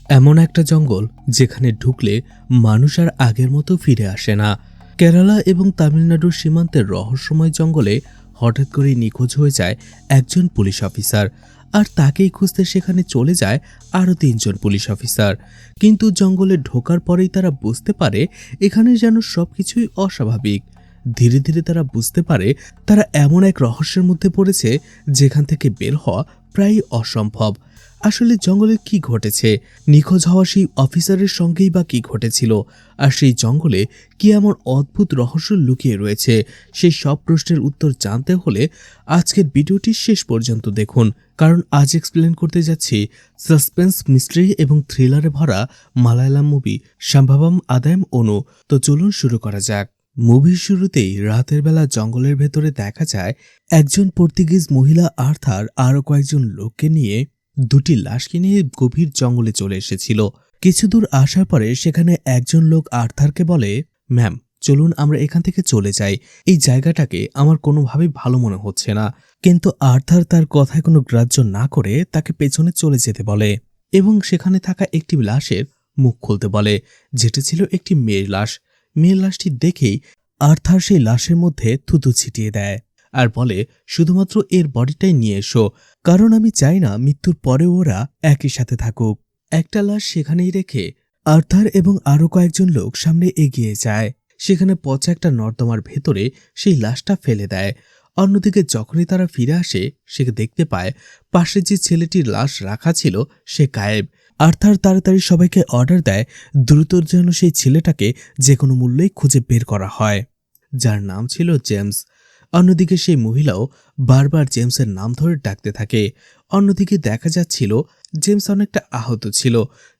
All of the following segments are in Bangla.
এমন একটা জঙ্গল যেখানে ঢুকলে মানুষ আর আগের মতো ফিরে আসে না। কেরালা এবং তামিলনাড়ুর সীমান্তের রহস্যময় জঙ্গলে হঠাৎ করেই নিখোঁজ হয়ে যায় একজন পুলিশ অফিসার, আর তাকেই খুঁজতে সেখানে চলে যায় আরও 3জন পুলিশ অফিসার। কিন্তু জঙ্গলে ঢোকার পরেই তারা বুঝতে পারে এখানে যেন সবকিছুই অস্বাভাবিক। ধীরে ধীরে তারা বুঝতে পারে তারা এমন এক রহস্যের মধ্যে পড়েছে যেখান থেকে বের হওয়া প্রায় অসম্ভব। আসলে জঙ্গলে কি ঘটেছে, নিখোঁজ হওয়া সেই অফিসারের সঙ্গেই বা কি ঘটেছিল, আর সেই জঙ্গলে কি এমন অদ্ভুত রহস্য লুকিয়ে রয়েছে, সেই সব প্রশ্নের উত্তর জানতে হলে আজকের ভিডিওটি শেষ পর্যন্ত দেখুন, কারণ আজ এক্সপ্লেন করতে যাচ্ছি সাসপেন্স, মিস্ট্রি এবং থ্রিলারে ভরা মালায়ালাম মুভি সম্ভবম আদায়ম অনু। তো চলুন শুরু করা যাক। মুভির শুরুতেই রাতের বেলা জঙ্গলের ভেতরে দেখা যায় একজন পর্তুগিজ মহিলা আর্থার আরও কয়েকজন লোককে নিয়ে দুটি লাশকে নিয়ে গভীর জঙ্গলে চলে এসেছিল। কিছু দূর আসার পরে সেখানে একজন লোক আর্থারকে বলে, ম্যাম চলুন আমরা এখান থেকে চলে যাই, এই জায়গাটাকে আমার কোনোভাবেই ভালো মনে হচ্ছে না। কিন্তু আর্থার তার কথায় কোনো গ্রাহ্য না করে তাকে পেছনে চলে যেতে বলে এবং সেখানে থাকা একটি লাশের মুখ খুলতে বলে, যেটা ছিল একটি মেয়ের লাশ। মেয়ের লাশটি দেখেই আর্থার সেই লাশের মধ্যে থুতু ছিটিয়ে দেয় আর বলে, শুধুমাত্র এর বডিটাই নিয়ে এসো, কারণ আমি চাই না মৃত্যুর পরেও ওরা একই সাথে থাকুক। একটা লাশ সেখানেই রেখে আর্থার এবং আরও কয়েকজন লোক সামনে এগিয়ে যায়। সেখানে পচা একটা নর্দমার ভেতরে সেই লাশটা ফেলে দেয়। অন্যদিকে যখনই তারা ফিরে আসে সে দেখতে পায় পাশে যে ছেলেটির লাশ রাখা ছিল সে গায়েব। আর্থার তাড়াতাড়ি সবাইকে অর্ডার দেয় দ্রুত যেন সেই ছেলেটাকে যে কোনো মূল্যেই খুঁজে বের করা হয়, যার নাম ছিল জেমস। অন্যদিকে সেই মহিলাও বারবার জেমসের নাম ধরে ডাকতে থাকে। অন্যদিকে দেখা যাচ্ছিল জেমস অনেকটা আহত ছিল।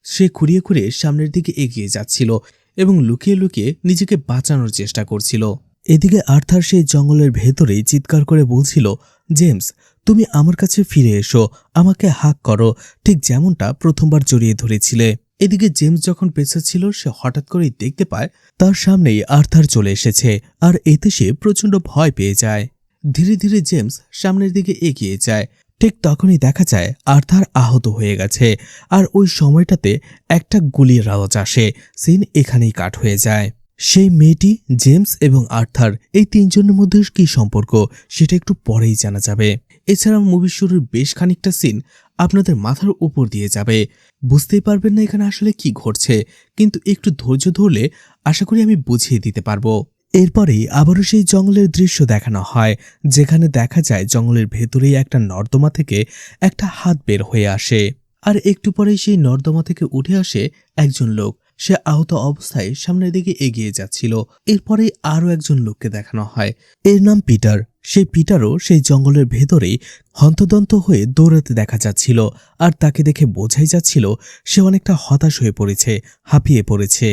সে খুঁড়িয়ে খুঁড়িয়ে সামনের দিকে এগিয়ে যাচ্ছিল এবং লুকিয়ে লুকিয়ে নিজেকে বাঁচানোর চেষ্টা করছিল। এদিকে আর্থার সেই জঙ্গলের ভেতরেই চিৎকার করে বলছিল, জেমস তুমি আমার কাছে ফিরে এসো, আমাকে হাক করো, ঠিক যেমনটা প্রথমবার জড়িয়ে ধরেছিলে। এদিকে জেমস যখন পেছাচ্ছিল সে হঠাৎ করেই দেখতে পায় তার সামনেই আর্থার চলে এসেছে, আর এতে সে প্রচণ্ড ভয় পেয়ে যায়। ধীরে ধীরে জেমস সামনের দিকে এগিয়ে যায়। ঠিক তখনই দেখা যায় আর্থার আহত হয়ে গেছে, আর ওই সময়টাতে একটা গুলির আওয়াজ আসে। সিন এখানেই কাট হয়ে যায়। সেই মেয়েটি, জেমস এবং আর্থার, এই 3জনের মধ্যে কি সম্পর্ক সেটা একটু পরেই জানা যাবে। এছাড়া মুভির শুরুর বেশ খানিকটা সিন আপনাদের মাথার উপর দিয়ে যাবে, বুঝতেই পারবেন না এখানে আসলে কি ঘটছে, কিন্তু একটু ধৈর্য ধরলে আশা করি আমি বুঝিয়ে দিতে পারবো। এরপরেই আবারও সেই জঙ্গলের দৃশ্য দেখানো হয়, যেখানে দেখা যায় জঙ্গলের ভেতরেই একটা নর্দমা থেকে একটা হাত বের হয়ে আসে, আর একটু পরেই সেই নর্দমা থেকে উঠে আসে একজন লোক। সে আহত অবস্থায় সামনের দিকে এগিয়ে যাচ্ছিল। এরপরেই আরও একজন লোককে দেখানো হয়, এর নাম পিটার। সেই পিটারও সেই জঙ্গলের ভেতরেই হন্তদন্ত হয়ে দৌড়াতে দেখা যাচ্ছিল, আর তাকে দেখে বোঝাই যাচ্ছিল সে অনেকটা হতাশ হয়ে পড়েছে, হাঁপিয়ে পড়েছে।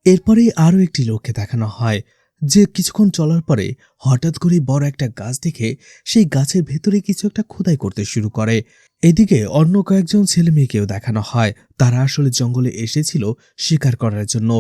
এরপরেই আরও একটি লোককে দেখানো হয়, যে কিছুক্ষণ চলার পরে হঠাৎ করেই বড় একটা গাছ দেখে সেই গাছের ভেতরে কিছু একটা খোদাই করতে শুরু করে। এদিকে অন্য কয়েকজন ছেলে মেয়েকেও দেখানো হয়, তারা আসলে জঙ্গলে এসেছিল শিকার করার জন্য।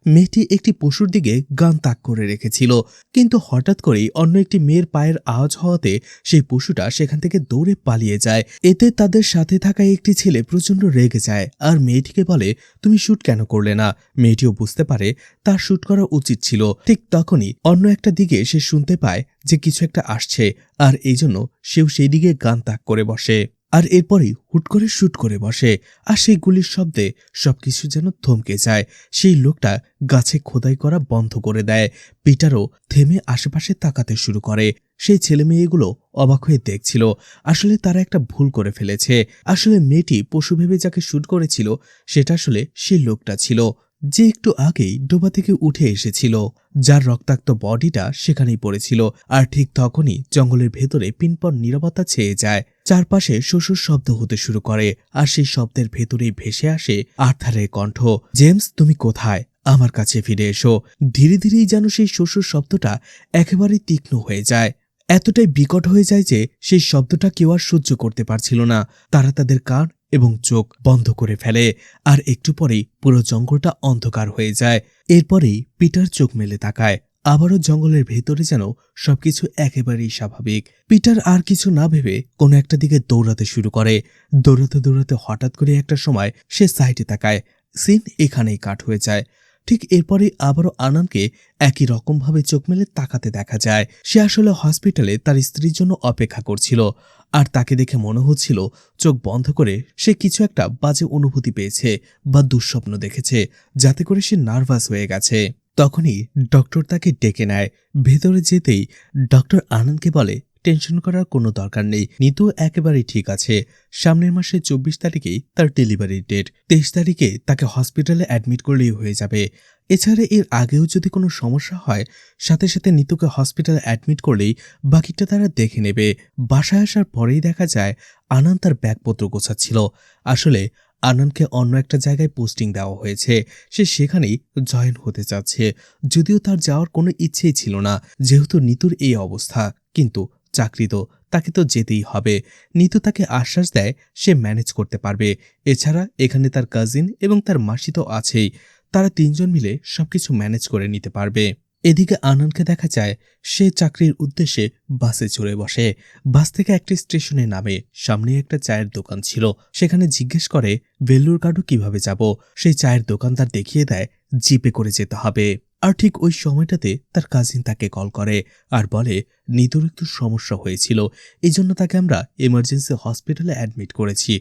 মেয়েটি একটি পশুর দিকে গান তাক করে রেখেছিল, কিন্তু হঠাৎ করেই অন্য একটি মেয়ের পায়ের আওয়াজ হওয়াতে সেই পশুটা সেখান থেকে দৌড়ে পালিয়ে যায়। এতে তাদের সাথে থাকা একটি ছেলে প্রচণ্ড রেগে যায় আর মেয়েটিকে বলে, তুমি শুট কেন করলে না? মেয়েটিও বুঝতে পারে তার শুট করা উচিত ছিল। ঠিক তখনই অন্য একটা দিকে সে শুনতে পায় যে কিছু একটা আসছে, আর এই জন্য সেও সেই দিকে গান তাক করে বসে, আর এরপরই হুট করে শুট করে বসে। আর সেই গুলির শব্দে সবকিছু যেন থমকে যায়। সেই লোকটা গাছে খোদাই করা বন্ধ করে দেয়। পিটারও থেমে আশেপাশে তাকাতে শুরু করে। সেই ছেলে মেয়েগুলো অবাক হয়ে দেখছিল, আসলে তারা একটা ভুল করে ফেলেছে। আসলে মেয়েটি পশু ভেবে যাকে শুট করেছিল সেটা আসলে সেই লোকটা ছিল, যে একটু আগেই ডোবা থেকে উঠে এসেছিল, যার রক্তাক্ত বডিটা সেখানেই পড়েছিল। আর ঠিক তখনই জঙ্গলের ভেতরে পিনপন নীরবতা ছেয়ে যায়। চারপাশে শোষর শব্দ হতে শুরু করে, আর সেই শব্দের ভেতরেই ভেসে আসে আর্থারের কণ্ঠ, জেমস তুমি কোথায়? আমার কাছে ফিরে এসো। ধীরে ধীরেই যেন সেই শোষর শব্দটা একেবারেই তীক্ষ্ণ হয়ে যায়, এতটাই বিকট হয়ে যায় যে সেই শব্দটা কেউ আর সহ্য করতে পারছিল না। তারা তাদের কান এবং চোখ বন্ধ করে ফেলে, আর একটু পরেই পুরো জঙ্গলটা অন্ধকার হয়ে যায়। এরপরেই পিটার চোখ মেলে তাকায়, আবারও জঙ্গলের ভেতরে যেন সবকিছু একেবারেই স্বাভাবিক। পিটার আর কিছু না ভেবে কোনো একটা দিকে দৌড়াতে শুরু করে। দৌড়াতে দৌড়াতে হঠাৎ করে একটা সময় সে সাইডে তাকায়। সিন এখানেই কাট হয়ে যায়। ঠিক এরপরেই আবারও আনানকে একই রকমভাবে চোখ মেলে তাকাতে দেখা যায়। সে আসলে হসপিটালে তার স্ত্রীর জন্য অপেক্ষা করছিল, আর তাকে দেখে মনে হচ্ছিল চোখ বন্ধ করে সে কিছু একটা বাজে অনুভূতি পেয়েছে বা দুঃস্বপ্ন দেখেছে, যাতে করে সে নার্ভাস হয়ে গেছে। তখনই ডক্টর তাকে ডেকে নেয়। ভেতরে যেতেই ডক্টর আনন্দকে বলে, টেনশন করার কোনো দরকার নেই, নিতু একেবারেই ঠিক আছে। সামনের মাসে 24 তারিখেই তার ডেলিভারি ডেট। 23 তারিখে তাকে হসপিটালে অ্যাডমিট করলেই হয়ে যাবে। এছাড়া এর আগেও যদি কোনো সমস্যা হয়, সাথে সাথে নিতুকে হসপিটালে অ্যাডমিট করলেই বাকিটা তারা দেখে নেবে। বাসায় আসার পরেই দেখা যায় আনন্দ তার ব্যাগপত্র গোছাচ্ছিল। আসলে আনন্দকে অন্য একটা জায়গায় পোস্টিং দেওয়া হয়েছে। সে সেখানেই জয়েন হতে চাচ্ছে, যদিও তার যাওয়ার কোনো ইচ্ছেই ছিল না, যেহেতু নিতুর এই অবস্থা। কিন্তু চাকরি তো, তাকে তো যেতেই হবে। নিতু তাকে আশ্বাস দেয় সে ম্যানেজ করতে পারবে। এছাড়া এখানে তার কাজিন এবং তার মাসি তো আছেই, তারা তিনজন মিলে সবকিছু ম্যানেজ করে নিতে পারবে। এদিকে আনন্দকে দেখা যায় সে চাকরির উদ্দেশ্যে বাসে চড়ে বসে। বাস থেকে একটি স্টেশনে নামে। সামনে একটা চায়ের দোকান ছিল। সেখানে জিজ্ঞেস করে বেলুর কার্ডও কিভাবে যাব। সেই চায়ের দোকানদার দেখিয়ে দেয় জিপে করে যেতে হবে। আর ঠিক ওই সময়টাতে তার কাজিন তাকে কল করে আর বলে নিতুর একটু সমস্যা হয়েছিল, এই জন্য তাকে আমরা এমার্জেন্সি হসপিটালে অ্যাডমিট করেছি।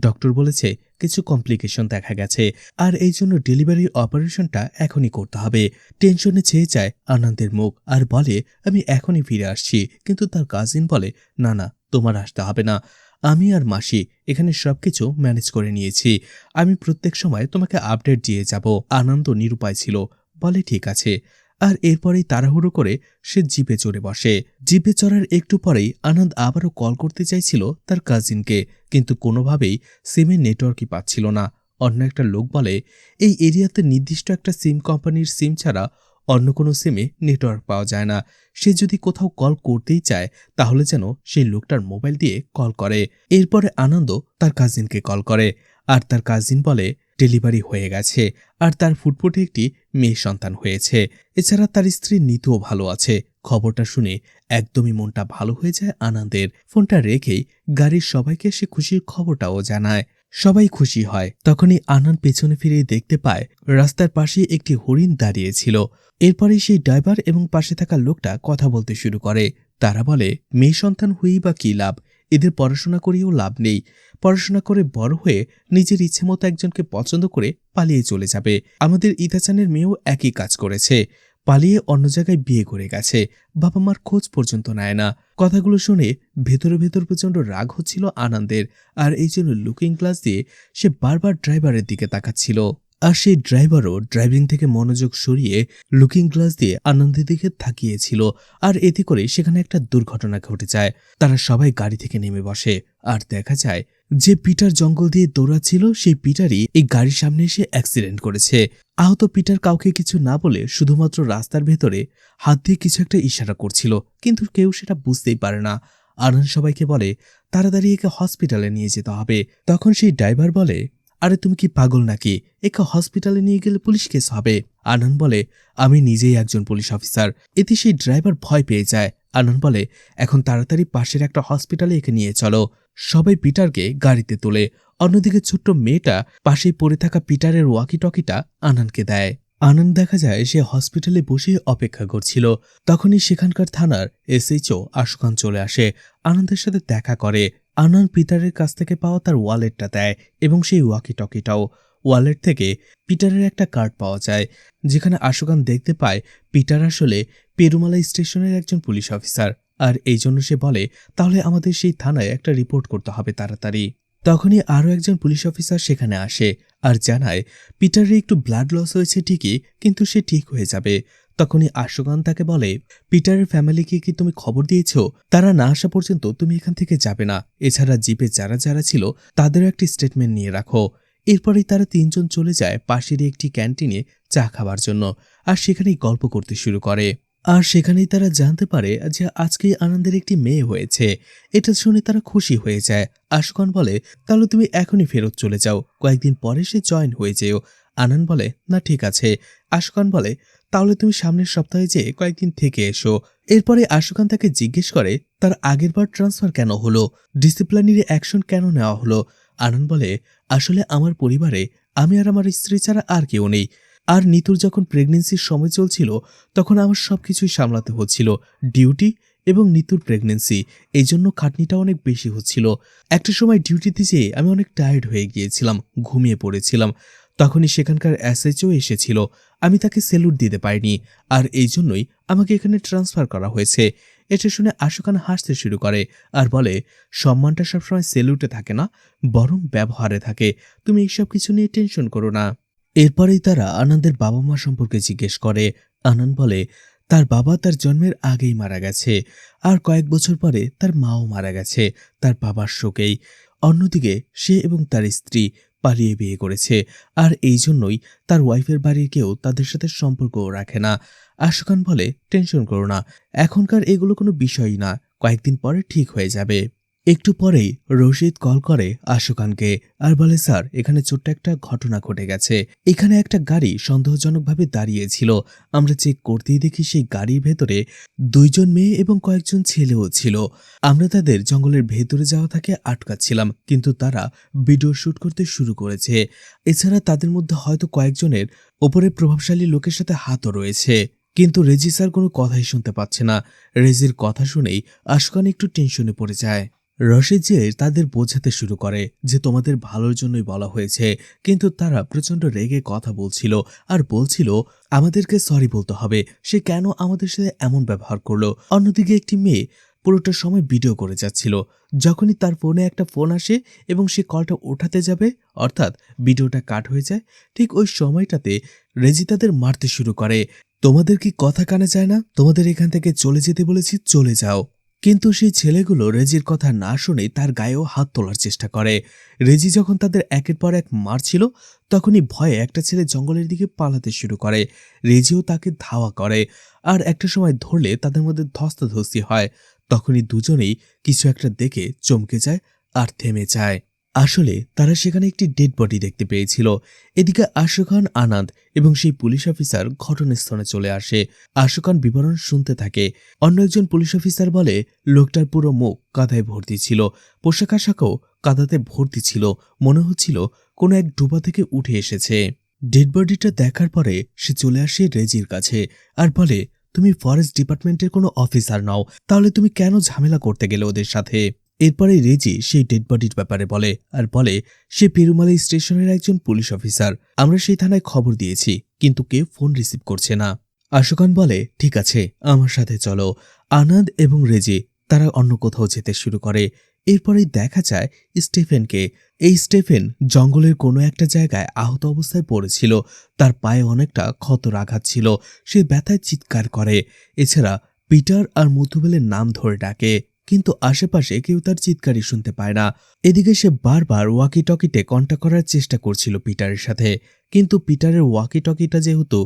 ডক্টর বলেছে কিছু কমপ্লিকেশন দেখা গেছে, আর এই জন্য ডেলিভারি অপারেশনটা এখনই করতে হবে। টেনশনে চেয়ে যায় আনন্দের মুখ আর বলে আমি এখনই ফিরে আসছি। কিন্তু তার কাজিন বলে না না, তোমার আসতে হবে না, আমি আর মাসি এখানে সবকিছু ম্যানেজ করে নিয়েছি। আমি প্রত্যেক সময় তোমাকে আপডেট দিয়ে যাব। আনন্দ নিরুপায় ছিল, বলে ঠিক আছে। আর এরপরেই তাড়াহুড়ো করে সে জিপে চড়ে বসে। জিপে চড়ার একটু পরেই আনন্দ আবারও কল করতে চাইছিল তার কাজিনকে, কিন্তু কোনোভাবেই সিমের নেটওয়ার্কই পাচ্ছিল না। অন্য একটা লোক বলে এই এরিয়াতে নির্দিষ্ট একটা সিম কোম্পানির সিম ছাড়া অন্য কোনো সিমে নেটওয়ার্ক পাওয়া যায় না। সে যদি কোথাও কল করতেই চায় তাহলে যেন সেই লোকটার মোবাইল দিয়ে কল করে। এরপরে আনন্দ তার কাজিনকে কল করে, আর তার কাজিন বলে ডেলিভারি হয়ে গেছে আর তার ফুটফুটে একটি মেয়ে সন্তান হয়েছে। এছাড়া তার স্ত্রী নিতুও ভালো আছে। খবরটা শুনে একদমই মনটা ভালো হয়ে যায় আনন্দের। ফোনটা রেখেই গাড়ির সবাইকে সে খুশির খবরটাও জানায়। সবাই খুশি হয়। তখনই আনন্দ পেছনে ফিরে দেখতে পায় রাস্তার পাশে একটি হরিণ দাঁড়িয়েছিল। এরপরে সেই ড্রাইভার এবং পাশে থাকা লোকটা কথা বলতে শুরু করে। তারা বলে মেয়ে সন্তান হয়েই বা কি লাভ, এদের পড়াশোনা করেও লাভ নেই। পড়াশোনা করে বড় হয়ে নিজের ইচ্ছে মতো একজনকে পছন্দ করে পালিয়ে চলে যাবে। আমাদের ইতাচানের মেয়েও একই কাজ করেছে, পালিয়ে অন্য জায়গায় বিয়ে করে গেছে, বাবা মার খোঁজ পর্যন্ত নেয় না। কথাগুলো শুনে ভেতরে ভেতর প্রচণ্ড রাগ হচ্ছিল আনন্দের, আর এই জন্য লুকিং গ্লাস দিয়ে সে বারবার ড্রাইভারের দিকে তাকাচ্ছিল। আর সেই ড্রাইভারও ড্রাইভিং থেকে মনোযোগ সরিয়ে লুকিং গ্লাস দিয়ে আনন্দের দিকে তাকিয়েছিল। আর এতে করে সেখানে একটা দুর্ঘটনা ঘটে যায়। তারা সবাই গাড়ি থেকে নেমে বসে, আর দেখা যায় যে পিটার জঙ্গল দিয়ে দৌড়াচ্ছিল সেই পিটারই এই গাড়ির সামনে এসে অ্যাক্সিডেন্ট করেছে। আহত পিটার কাউকে কিছু না বলে শুধুমাত্র রাস্তার ভেতরে হাত দিয়ে কিছু একটা ইশারা করছিল, কিন্তু কেউ সেটা বুঝতেই পারে না। আনন্দ সবাইকে বলে তাড়াতাড়ি একে হসপিটালে নিয়ে যেতে হবে। তখন সেই ড্রাইভার বলে আরে তুমি কি পাগল নাকি, একে হসপিটালে নিয়ে গেলে পুলিশ কেস হবে। আনন্দ বলে আমি নিজেই একজন পুলিশ অফিসার। এতে সেই ড্রাইভার ভয় পেয়ে যায়। আনন্দ বলে এখন তাড়াতাড়ি পাশের একটা হসপিটালে একে নিয়ে চলো। সবাই পিটারকে গাড়িতে তোলে। অন্যদিকে ছোট্ট মেয়েটা পাশেই পড়ে থাকা পিটারের ওয়াকি টকিটা আনন্দকে দেয়। আনন্দ দেখা যায় সে হসপিটালে বসে অপেক্ষা করছিল। তখনই সেখানকার থানার এসএইচও আশুখান চলে আসে, আনন্দের সাথে দেখা করে। আনন্দ পিটারের কাছ থেকে পাওয়া তার ওয়ালেটটা দেয় এবং সেই ওয়াকি টকিটাও। ওয়ালেট থেকে পিটারের একটা কার্ড পাওয়া যায়, যেখানে আশুখান দেখতে পায় পিটার আসলে পেরুমালা স্টেশনের একজন পুলিশ অফিসার। আর এই জন্য সে বলে তাহলে আমাদের সেই থানায় একটা রিপোর্ট করতে হবে তাড়াতাড়ি। তখনই আরও একজন পুলিশ অফিসার সেখানে আসে আর জানায় পিটারের একটু ব্লাড লস হয়েছে ঠিকই, কিন্তু সে ঠিক হয়ে যাবে। তখনই আশুখান তাকে বলে পিটারের ফ্যামিলিকে কি তুমি খবর দিয়েছ? তারা না আসা পর্যন্ত তুমি এখান থেকে যাবে না। এছাড়া জিপে যারা যারা ছিল তাদেরও একটি স্টেটমেন্ট নিয়ে রাখো। এরপরেই তারা তিনজন চলে যায় পাশেরই একটি ক্যান্টিনে চা খাওয়ার জন্য, আর সেখানেই গল্প করতে শুরু করে। আর সেখানেই তারা জানতে পারে যে আজকেই আনন্দের একটি মেয়ে হয়েছে। এটা শুনে তারা খুশি হয়ে যায়। আশুখান বলে তাহলে তুমি এখনই ফেরত চলে যাও, কয়েকদিন পরে সে জয়েন হয়ে যেও। আনন্দ বলে না ঠিক আছে। আশুখান বলে তাহলে তুমি সামনের সপ্তাহে যেয়ে কয়েকদিন থেকে এসো। এরপরে আশুকান তাকে জিজ্ঞেস করে তার আগেরবার ট্রান্সফার কেন হলো, ডিসিপ্লিনারি অ্যাকশন কেন নেওয়া হলো। আনন্দ বলে, আসলে আমার পরিবারে আমি আর আমার স্ত্রী ছাড়া আর কেউ নেই। আর নিতুর যখন প্রেগনেন্সির সময় চলছিল তখন আমার সবকিছুই সামলাতে হচ্ছিল, ডিউটি এবং নিতুর প্রেগনেন্সি, এই জন্য খাটনিটা অনেক বেশি হচ্ছিল। একটা সময় ডিউটিতে যেয়ে আমি অনেক টায়ার্ড হয়ে গিয়েছিলাম, ঘুমিয়ে পড়েছিলাম। তখনই সেখানকার এসএইচও এসেছিল, আমি তাকে সেলুট দিতে পারিনি, আর এই জন্যই আমাকে এখানে ট্রান্সফার করা হয়েছে। এটা শুনে আশুকান হাসতে শুরু করে আর বলে, সম্মানটা সবসময় সেলুটে থাকে না, বরং ব্যবহারে থাকে। তুমি এইসব কিছু নিয়ে টেনশন করো না। এরপরেই তারা আনন্দের বাবা মা সম্পর্কে জিজ্ঞেস করে। আনন্দ বলে, তার বাবা তার জন্মের আগেই মারা গেছে, আর কয়েক বছর পরে তার মাও মারা গেছে তার বাবার শোকেই। অন্যদিকে সে এবং তার স্ত্রী পালিয়ে বিয়ে করেছে, আর এই জন্যই তার ওয়াইফের বাড়ির কেউ তাদের সাথে সম্পর্কও রাখে না। আশুকান বলে, টেনশন করো না, এখনকার এগুলো কোনো বিষয়ই না, কয়েকদিন পরে ঠিক হয়ে যাবে। একটু পরেই রশিদ কল করে আশুকানকে আর বলে, স্যার এখানে ছোট্ট একটা ঘটনা ঘটে গেছে। এখানে একটা গাড়ি সন্দেহজনকভাবে দাঁড়িয়েছিল, আমরা চেক করতেই দেখি সেই গাড়ির ভেতরে 2জন মেয়ে এবং কয়েকজন ছেলেও ছিল। আমরা তাদের জঙ্গলের ভেতরে যাওয়া থেকে আটকাচ্ছিলাম, কিন্তু তারা ভিডিও শুট করতে শুরু করেছে। এছাড়া তাদের মধ্যে হয়তো কয়েকজনের ওপরে প্রভাবশালী লোকের সাথে হাতও রয়েছে। কিন্তু রেজি স্যার কোনো কথাই শুনতে পাচ্ছে না। রেজির কথা শুনেই আশুকান একটু টেনশনে পড়ে যায়। রশিদ যে তাদের বোঝাতে শুরু করে যে তোমাদের ভালোর জন্যই বলা হয়েছে, কিন্তু তারা প্রচন্ড রেগে কথা বলছিল আর বলছিল আমাদেরকে সরি বলতে হবে, সে কেন আমাদের সাথে এমন ব্যবহার করলো। অন্যদিকে একটি মেয়ে পুরোটা সময় ভিডিও করে যাচ্ছিল। যখনই তার ফোনে একটা ফোন আসে এবং সে কলটা ওঠাতে যাবে, অর্থাৎ ভিডিওটা কাট হয়ে যায়, ঠিক ওই সময়টাতে রেজি তাদের মারতে শুরু করে। তোমাদের কি কথা কানে যায় না? তোমাদের এখান থেকে চলে যেতে বলেছি, চলে যাও। কিন্তু সেই ছেলেগুলো রেজির কথা না শুনে তার গায়েও হাত তোলার চেষ্টা করে। রেজি যখন তাদের একের পর এক মারছিল, তখনই ভয়ে একটা ছেলে জঙ্গলের দিকে পালাতে শুরু করে। রেজিও তাকে ধাওয়া করে, আর একটা সময় ধরলে তাদের মধ্যে ধস্তাধস্তি হয়। তখনই দুজনেই কিছু একটা দেখে চমকে যায় আর থেমে যায়। আসলে তারা সেখানে একটি ডেড বডি দেখতে পেয়েছিল। এদিকে আশুখান, আনন্দ এবং সেই পুলিশ অফিসার ঘটনাস্থলে চলে আসে। আশুখান বিবরণ শুনতে থাকে। অন্য একজন পুলিশ অফিসার বলে, লোকটার পুরো মুখ কাদায় ভর্তি ছিল, পোশাক আশাকও কাদাতে ভর্তি ছিল, মনে হচ্ছিল কোনো এক ডুবা থেকে উঠে এসেছে। ডেড বডিটা দেখার পরে সে চলে আসে রেজির কাছে আর বলে, তুমি ফরেস্ট ডিপার্টমেন্টের কোনো অফিসার নাও, তাহলে তুমি কেন ঝামেলা করতে গেলে ওদের সাথে? এরপরে রেজি সেই ডেড বডির ব্যাপারে বলে আর বলে, সে পেরুমালাই স্টেশনের একজন পুলিশ অফিসার। আমরা সেই থানায় খবর দিয়েছি, কিন্তু কেউ ফোন রিসিভ করছে না। আশুকান বলে, ঠিক আছে, আমার সাথে চলো। আনন্দ এবং রেজি তারা অন্য কোথাও যেতে শুরু করে। এরপরেই দেখা যায় স্টিফেনকে। এই স্টিফেন জঙ্গলের কোনো একটা জায়গায় আহত অবস্থায় পড়েছিল, তার পায়ে অনেকটা ক্ষতর আঘাত ছিল, সে ব্যথায় চিৎকার করে। এছাড়া পিটার আর মধুবেলের নাম ধরে ডাকে, কিন্তু আশেপাশে কেউ তার চিৎকারই শুনতে পায় না। এদিকে সে বারবার ওয়াকি টকিতে কন্টাক্ট করার চেষ্টা করছিল পিটারের সাথে, কিন্তু পিটারের ওয়াকি টকিটা যেহেতু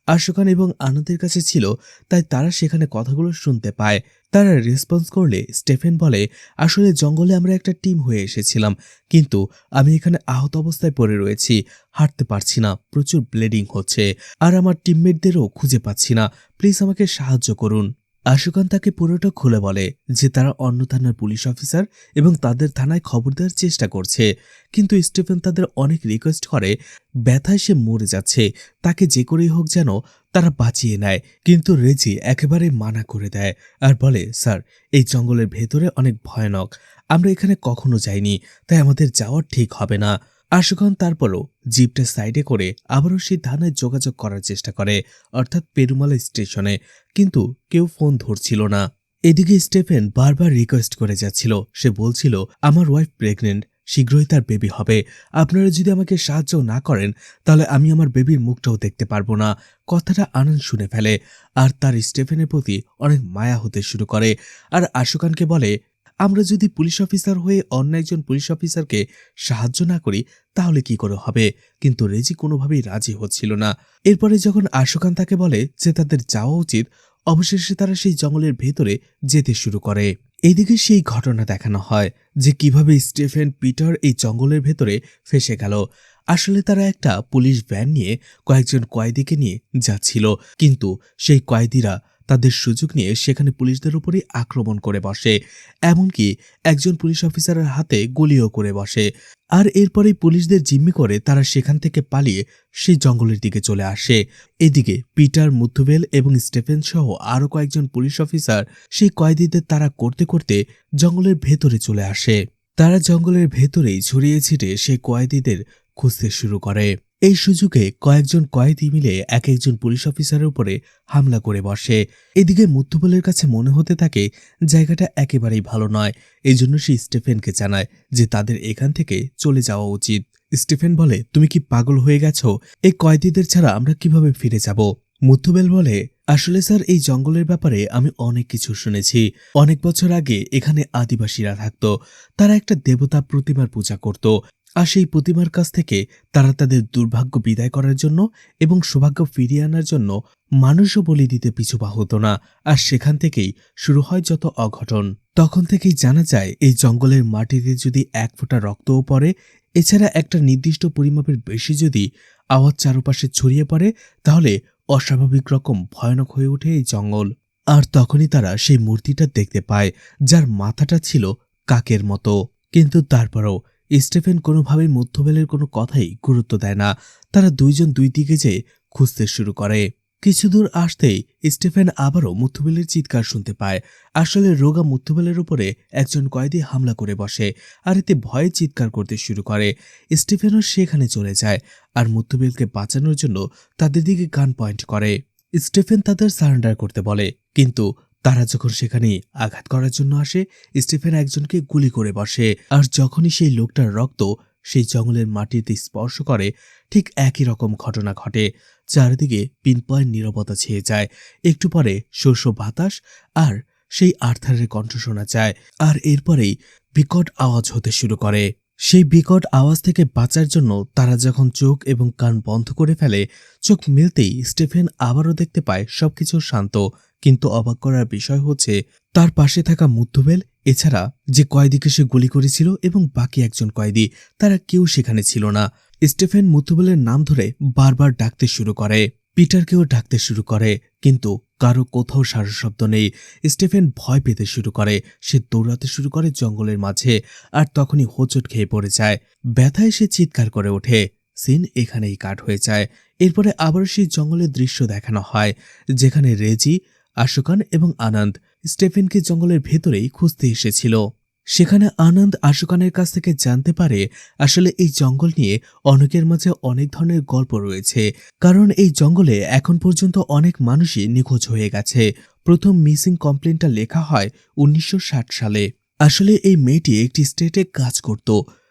আশুকান এবং আনন্দের কাছে ছিল, তাই তারা সেখানে কথাগুলো শুনতে পায়। তারা রেসপন্স করলে স্টেফেন বলে, আসলে জঙ্গলে আমরা একটা টিম হয়ে এসেছিলাম, কিন্তু আমি এখানে আহত অবস্থায় পড়ে রয়েছি, হাঁটতে পারছি না, প্রচুর ব্লিডিং হচ্ছে, আর আমার টিমমেটদেরও খুঁজে পাচ্ছি না, প্লিজ আমাকে সাহায্য করুন। আশুকান তাকে পুরোটা খুলে বলে যে তারা অন্য থানার পুলিশ অফিসার এবং তাদের থানায় খবর দেওয়ার চেষ্টা করছে, কিন্তু স্টিফেন তাদের অনেক রিকোয়েস্ট করে, ব্যথায় সে মরে যাচ্ছে, তাকে যে করেই হোক যেন তারা বাঁচিয়ে নেয়। কিন্তু রেজি একেবারে মানা করে দেয় আর বলে, স্যার এই জঙ্গলের ভেতরে অনেক ভয়ানক, আমরা এখানে কখনো যাইনি, তাই আমাদের যাওয়া ঠিক হবে না। আশুখান তারপরও জিপটা সাইডে করে আবারও সেই থানায় যোগাযোগ করার চেষ্টা করে, অর্থাৎ পেরুমালা স্টেশনে, কিন্তু কেউ ফোন ধরছিল না। এদিকে স্টেফেন বারবার রিকোয়েস্ট করে যাচ্ছিল, সে বলছিল, আমার ওয়াইফ প্রেগনেন্ট, শীঘ্রই তার বেবি হবে, আপনারা যদি আমাকে সাহায্য না করেন তাহলে আমি আমার বেবির মুখটাও দেখতে পারবো না। কথাটা আনন্দ শুনে ফেলে আর তার স্টেফেনের প্রতি অনেক মায়া হতে শুরু করে, আর আশুকানকে বলে, আমরা যদি পুলিশ অফিসার হয়ে অন্য একজন পুলিশ অফিসারকে সাহায্য না করি তাহলে কি করে হবে। কিন্তু রেজি কোনোভাবেই রাজি হচ্ছিল না। এরপরে যখন আশুকান তাকে বলে যে তাদের যাওয়া উচিত, অবশেষে তারা সেই জঙ্গলের ভেতরে যেতে শুরু করে। এইদিকে সেই ঘটনা দেখানো হয় যে কিভাবে স্টিফেন, পিটার এই জঙ্গলের ভেতরে ফেসে গেল। আসলে তারা একটা পুলিশ ভ্যান নিয়ে কয়েকজন কয়েদিকে নিয়ে যাচ্ছিল, কিন্তু সেই কয়েদিরা তাদের সুযোগ নিয়ে সেখানে পুলিশদের উপরই আক্রমণ করে বসে, এমনকি একজন পুলিশ অফিসারের হাতে গুলিও করে বসে। আর এরপরেই পুলিশদের জিম্মি করে তারা সেখান থেকে পালিয়ে সেই জঙ্গলের দিকে চলে আসে। এদিকে পিটার, মুথুবেল এবং স্টেফেন সহ আরো কয়েকজন পুলিশ অফিসার সেই কয়েদিদের তাড়া করতে করতে জঙ্গলের ভেতরে চলে আসে। তারা জঙ্গলের ভেতরেই ছড়িয়ে ছিটে সেই কয়েদিদের খুঁজতে শুরু করে। এই সুযোগে কয়েকজন কয়েদি মিলে এক একজন পুলিশ অফিসারের উপরে হামলা করে বসে। এদিকে মুথুবেলের কাছে মনে হতে থাকে জায়গাটা একেবারেই ভালো নয়। এই জন্য সে স্টেফেনকে জানায় যে তাদের এখান থেকে চলে যাওয়া উচিত। স্টিফেন বলে, তুমি কি পাগল হয়ে গেছো? এই কয়েদিদের ছাড়া আমরা কিভাবে ফিরে যাব? মুথুবেল বলে, আসলে স্যার, এই জঙ্গলের ব্যাপারে আমি অনেক কিছু শুনেছি। অনেক বছর আগে এখানে আদিবাসীরা থাকত। তারা একটা দেবতা প্রতিমার পূজা করত, আর সেই প্রতিমার কাছ থেকে তারা তাদের দুর্ভাগ্য বিদায় করার জন্য এবং সৌভাগ্য ফিরিয়ে আনার জন্য মানুষও বলি দিতে পিছুপা হতো না। আর সেখান থেকেই শুরু হয় যত অঘটন। তখন থেকেই জানা যায় এই জঙ্গলের মাটিতে যদি এক ফোঁটা রক্তও পড়ে, এছাড়া একটা নির্দিষ্ট পরিমাপের বেশি যদি আওয়াজ চারপাশে ছড়িয়ে পড়ে, তাহলে অস্বাভাবিক রকম ভয়ানক হয়ে ওঠে এই জঙ্গল। আর তখনই তারা সেই মূর্তিটা দেখতে পায়, যার মাথাটা ছিল কাকের মতো। কিন্তু তারপরও স্টেফেন কোনোভাবেই মুথুবেলের কোনো কথাই গুরুত্ব দেয় না। তারা দুইজন দুই দিকে যেয়ে খুঁজতে শুরু করে। কিছু দূর আসতেই স্টেফেন আবারও মুথুবেলের চিৎকার শুনতে পায়। আসলে রোগা মুথুবেলের উপরে একজন কয়েদি হামলা করে বসে, আর এতে ভয়ে চিৎকার করতে শুরু করে। স্টেফেনও সেখানে চলে যায় আর মুথুবেলকে বাঁচানোর জন্য তাদের দিকে গান পয়েন্ট করে। স্টেফেন তাদের সারেন্ডার করতে বলে, কিন্তু তারা যখন সেখানে আঘাত করার জন্য আসে, স্টিফেন একজনকে গুলি করে বসে। আর যখনই সেই লোকটার রক্ত সেই জঙ্গলের মাটিতে স্পর্শ করে, ঠিক একই রকম ঘটনা ঘটে। চারিদিকে পিনপয়েন্ট নীরবতা ছেয়ে যায়। একটু পরে শস্য বাতাস আর সেই আর্থারের কণ্ঠ শোনা যায়। আর এরপরেই বিকট আওয়াজ হতে শুরু করে। সেই বিকট আওয়াজ থেকে বাঁচার জন্য তারা যখন চোখ এবং কান বন্ধ করে ফেলে, চোখ মিলতেই স্টিফেন আবারও দেখতে পায় সবকিছু শান্ত। কিন্তু অবাক করার বিষয় হচ্ছে, তার পাশে থাকা মুথুবেল এছাড়া যে কয়েদিকে সে গুলি করেছিল এবং বাকি একজন কয়েদি, তারা কেউ সেখানে ছিল না। স্টিফেন মুথুবেলের নাম ধরে বারবার ডাকতে শুরু করে, পিটারকেও ডাকতে শুরু করে, কিন্তু কারো কোথাও সারা শব্দ নেই। স্টিফেন ভয় পেতে শুরু করে। সে দৌড়াতে শুরু করে জঙ্গলের মাঝে, আর তখনই হোঁচট খেয়ে পড়ে যায়। ব্যথায় সে চিৎকার করে ওঠে। সিন এখানেই কাট হয়ে যায়। এরপরে আবার সেই জঙ্গলের দৃশ্য দেখানো হয়, যেখানে রেজি, আশুকান এবং আনন্দ স্টেফেনকে জঙ্গলের ভেতরেই খুঁজতে এসেছিল। সেখানে আনন্দ আশুকানের কাছ থেকে জানতে পারে আসলে এই জঙ্গল নিয়ে অনেকের মাঝে অনেক ধরনের গল্প রয়েছে, কারণ এই জঙ্গলে এখন পর্যন্ত অনেক মানুষই নিখোঁজ হয়ে গেছে। প্রথম মিসিং কমপ্লেনটা লেখা হয় 1960 সালে। আসলে এই মেয়েটি একটি স্টেটে কাজ করত,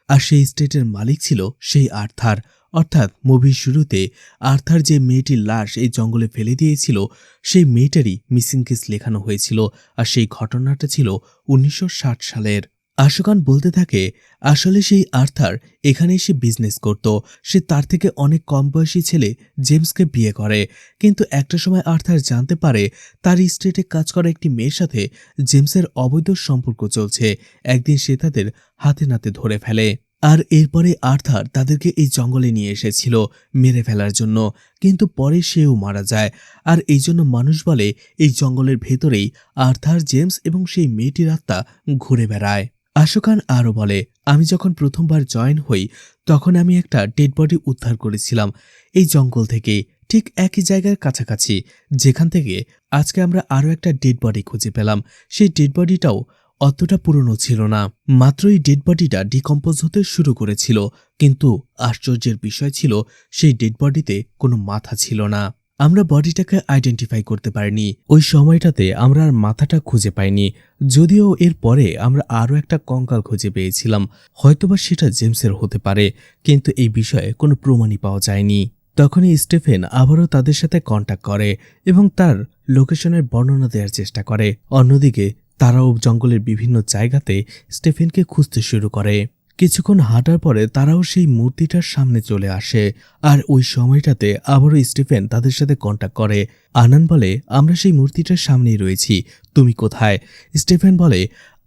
আর সেই স্টেটের মালিক ছিল সেই আর্থার। অর্থাৎ মুভির শুরুতে আর্থার যে মেয়েটির লাশ এই জঙ্গলে ফেলে দিয়েছিল, সেই মেয়েটারই মিসিং কেস লেখানো হয়েছিল। আর সেই ঘটনাটা ছিল 1960 সালের। আশুকান বলতে থাকে, আসলে সেই আর্থার এখানে এসে বিজনেস করত। সে তার থেকে অনেক কম বয়সী ছেলে জেমসকে বিয়ে করে, কিন্তু একটা সময় আর্থার জানতে পারে তার স্টেটে কাজ করা একটি মেয়ের সাথে জেমসের অবৈধ সম্পর্ক চলছে। একদিন সে তাদের হাতে নাতে ধরে ফেলে, আর এরপরে আর্থার তাদেরকে এই জঙ্গলে নিয়ে এসেছিল মেরে ফেলার জন্য, কিন্তু পরে সেও মারা যায়। আর এই জন্য মানুষ বলে এই জঙ্গলের ভেতরেই আর্থার, জেমস এবং সেই মেয়েটির আত্মা ঘুরে বেড়ায়। আশুকান আরও বলে, আমি যখন প্রথমবার জয়েন হই তখন আমি একটা ডেড বডি উদ্ধার করেছিলাম এই জঙ্গল থেকে, ঠিক একই জায়গার কাছাকাছি যেখান থেকে আজকে আমরা আরও একটা ডেড বডি খুঁজে পেলাম। সেই ডেড বডিটাও অতটা পুরনো ছিল না, মাত্রই ডেড বডিটা ডিকম্পোজ হতে শুরু করেছিল। কিন্তু আশ্চর্যের বিষয় ছিল সেই ডেড বডিতে কোনো মাথা ছিল না। আমরা বডিটাকে আইডেন্টিফাই করতে পারিনি। ওই সময়টাতে আমরা আর মাথাটা খুঁজে পাইনি, যদিও এর পরে আমরা আরও একটা কঙ্কাল খুঁজে পেয়েছিলাম। হয়তোবা সেটা জেমসের হতে পারে, কিন্তু এই বিষয়ে কোনো প্রমাণই পাওয়া যায়নি। তখনই স্টিফেন আবারও তাদের সাথে কন্ট্যাক্ট করে এবং তার লোকেশনের বর্ণনা দেওয়ার চেষ্টা করে। অন্যদিকে তারাও জঙ্গলের বিভিন্ন জায়গাতে স্টিফেনকে খুঁজতে শুরু করে। কিছুক্ষণ হাঁটার পরে তারাও সেই মূর্তিটার সামনে চলে আসে, আর ওই সময়টাতে আবারও স্টিফেন তাদের সাথে কন্ট্যাক্ট করে। আনন্দ বলে, আমরা সেই মূর্তিটার সামনেই রয়েছি, তুমি কোথায়? স্টিফেন বলে,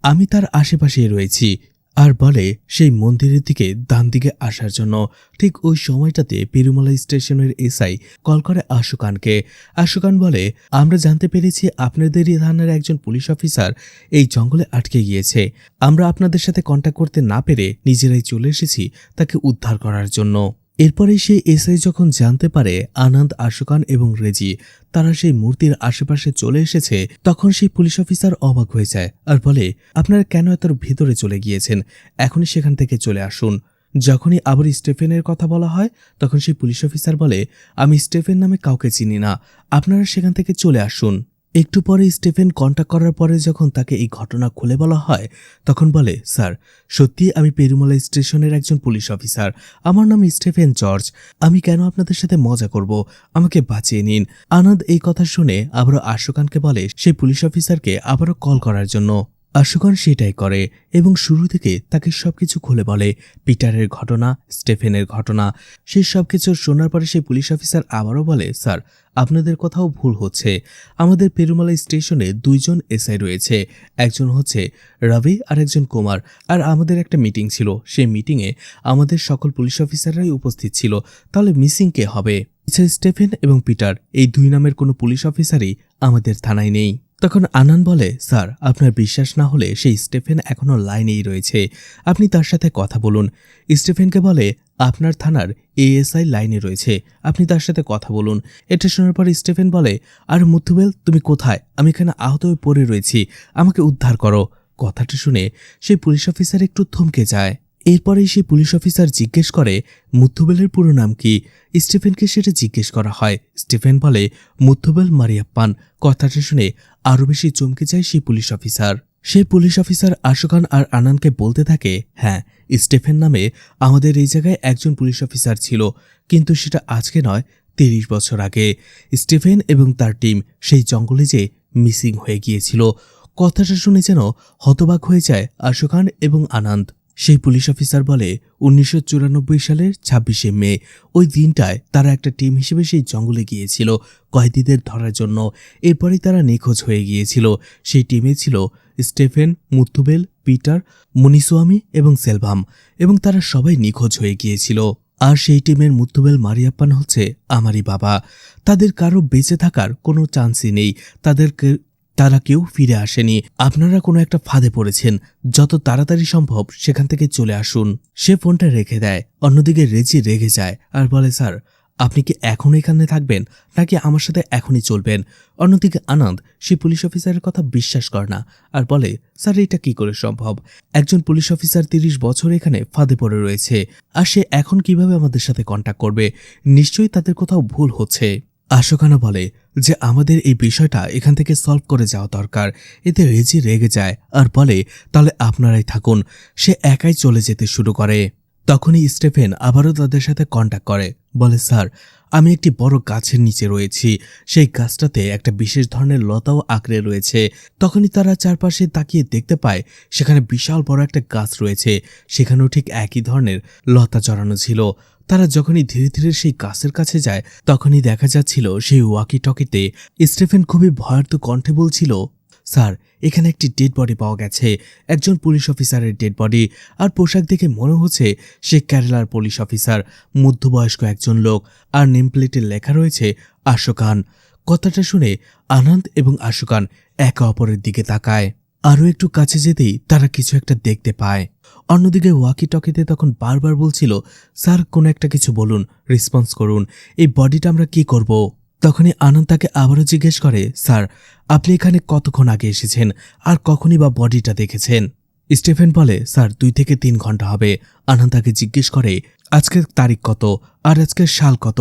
আমি তার আশেপাশেই রয়েছি। আর বলে সেই মন্দিরের দিকে ডান দিকে আসার জন্য। ঠিক ওই সময়টাতে পেরুমালা স্টেশনের এসআই কল করে আশু খানকে। আশু খান বলে, আমরা জানতে পেরেছি আপনাদেরই থানার একজন পুলিশ অফিসার এই জঙ্গলে আটকে গিয়েছে। আমরা আপনাদের সাথে কন্ট্যাক্ট করতে না পেরে নিজেরাই চলে এসেছি তাকে উদ্ধার করার জন্য। এরপরে সেই এসআই যখন জানতে পারে আনন্দ, আশু খান এবং রেজি তারা সেই মূর্তির আশেপাশে চলে এসেছে, তখন সেই পুলিশ অফিসার অবাক হয়ে যায় আর বলে, আপনারা কেন এত ভিতরে চলে গিয়েছেন? এখনই সেখান থেকে চলে আসুন। যখনই আবার স্টেফেনের কথা বলা হয় তখন সেই পুলিশ অফিসার বলে, আমি স্টেফেন নামে কাউকে চিনি না, আপনারা সেখান থেকে চলে আসুন। একটু পরে স্টেফেন কন্ট্যাক্ট করার পরে যখন তাকে এই ঘটনা খুলে বলা হয় তখন বলে, স্যার সত্যি আমি পেরুমালা স্টেশনের একজন পুলিশ অফিসার, আমার নাম স্টেফেন জর্জ, আমি কেন আপনাদের সাথে মজা করব, আমাকে বাঁচিয়ে নিন। আনন্দ এই কথা শুনে আবারও আশু খানকে বলে সেই পুলিশ অফিসারকে আবারও কল করার জন্য। আশু খান সেটাই করে এবং শুরু থেকে তাকে সবকিছু খুলে বলে, পিটারের ঘটনা, স্টেফেনের ঘটনা। সেই সবকিছু শোনার পরে সেই পুলিশ অফিসার আবারও বলে, স্যার আপনাদের কোথাও ভুল হচ্ছে, আমাদের পেরুমালা স্টেশনে দুইজন এসআই রয়েছে, একজন হচ্ছে রবি আর একজন কুমার। আর আমাদের একটা মিটিং ছিল, সেই মিটিংয়ে আমাদের সকল পুলিশ অফিসাররাই উপস্থিত ছিল, তাহলে মিসিং কে হবে? স্টেফেন এবং পিটার এই দুই নামের কোনো পুলিশ অফিসারই আমাদের থানায় নেই। তখন আনান বলে, স্যার আপনার বিশ্বাস না হলে সেই স্টেফেন এখনো লাইনেই রয়েছে, আপনি তার সাথে কথা বলুন। স্টেফেনকে বলে, আপনার থানার এএসআই লাইনে রয়েছে, আপনি তার সাথে কথা বলুন। এটা শোনার পর স্টেফেন বলে, আর মুথুবেল তুমি কোথায়? আমি এখানে আহত হয়ে পড়ে রয়েছি, আমাকে উদ্ধার করো। কথাটা শুনে সেই পুলিশ অফিসার একটু থমকে যায়। এরপরেই সেই পুলিশ অফিসার জিজ্ঞেস করে, মুথুবেলের পুরো নাম কি? স্টিফেনকে সেটা জিজ্ঞেস করা হয়। স্টিফেন বলে, মুথুবেল মারিয়াপ্পান। কথাটা শুনে আরও বেশি চমকে যায় সেই পুলিশ অফিসার। সেই পুলিশ অফিসার আশু খান আর আনানকে বলতে থাকে, হ্যাঁ স্টিফেন নামে আমাদের এই জায়গায় একজন পুলিশ অফিসার ছিল, কিন্তু সেটা আজকে নয়, 30 বছর আগে স্টিফেন এবং তার টিম সেই জঙ্গলে যে মিসিং হয়ে গিয়েছিল। কথাটা শুনে যেন হতবাক হয়ে যায় আশু খান এবং আনন্দ। সেই পুলিশ অফিসার বলে, 1994 সালের 26শে মে ওই দিনটায় তারা একটা টিম হিসেবে সেই জঙ্গলে গিয়েছিল কয়েদিদের ধরার জন্য। এরপরেই তারা নিখোঁজ হয়ে গিয়েছিল। সেই টিমে ছিল স্টেফেন, মুথুবেল, পিটার, মুনিসোয়ামি এবং সেলভাম, এবং তারা সবাই নিখোঁজ হয়ে গিয়েছিল। আর সেই টিমের মুথুবেল মারিয়াপ্পান হচ্ছে আমারই বাবা। তাদের কারো বেঁচে থাকার কোনো চান্সই নেই, তারা কেউ ফিরে আসেনি। আপনারা কোনো একটা ফাঁদে পড়েছেন, যত তাড়াতাড়ি সম্ভব সেখান থেকে চলে আসুন। সে ফোনটা রেখে দেয়। অন্যদিকে রেজি রেগে যায় আর বলে, স্যার আপনি কি এখন এখানে থাকবেন নাকি আমার সাথে এখনই চলবেন? অন্যদিকে আনন্দ সেই পুলিশ অফিসারের কথা বিশ্বাস করে না আর বলে, স্যার এটা কি করে সম্ভব? একজন পুলিশ অফিসার 30 বছর এখানে ফাঁদে পড়ে রয়েছে, আর সে এখন কিভাবে আমাদের সাথে কন্ট্যাক্ট করবে? নিশ্চয়ই তাদের কোথাও ভুল হচ্ছে। আশু খান বলে যে আমাদের এই বিষয়টা এখান থেকে সলভ করে যাওয়া দরকার। এতে রেজি রেগে যায় আর বলে, তাহলে আপনারাই থাকুন। সে একাই চলে যেতে শুরু করে। তখনই স্টেফেন আবারও তাদের সাথে কন্ট্যাক্ট করে, বলে, স্যার আমি একটি বড় গাছের নিচে রয়েছি, সেই গাছটাতে একটা বিশেষ ধরনের লতাও আঁকড়ে রয়েছে। তখনই তারা চারপাশে তাকিয়ে দেখতে পায় সেখানে বিশাল বড় একটা গাছ রয়েছে, সেখানেও ঠিক একই ধরনের লতা জড়ানো ছিল। তারা যখনই ধীরে ধীরে সেই গাছের কাছে যায় তখনই দেখা যাচ্ছিল সেই ওয়াকি টকিতে স্টেফেন খুবই ভয়ার্ত কণ্ঠে বলছিল, স্যার এখানে একটি ডেড বডি পাওয়া গেছে, একজন পুলিশ অফিসারের ডেড বডি। আর পোশাক দেখে মনে হচ্ছে সে কেরালার পুলিশ অফিসার, মধ্যবয়স্ক একজন লোক। আর নেম প্লেটে লেখা রয়েছে আশু খান। কথাটা শুনে আনন্দ এবং আশু খান একে অপরের দিকে তাকায়। আরও একটু কাছে যেতেই তারা কিছু একটা দেখতে পায়। অন্যদিকে ওয়াকি টকিতে তখন বারবার বলছিল, স্যার কোনো একটা কিছু বলুন, রেসপন্স করুন, এই বডিটা আমরা কি করব? তখনই আনন্দ তাকে আবারও জিজ্ঞেস করে, স্যার আপনি এখানে কতক্ষণ আগে এসেছেন আর কখনই বা বডিটা দেখেছেন? স্টিফেন বলে, স্যার 2 থেকে 3 ঘন্টা হবে। আনন্দ তাকে জিজ্ঞেস করে, আজকের তারিখ কত আর আজকের সাল কত?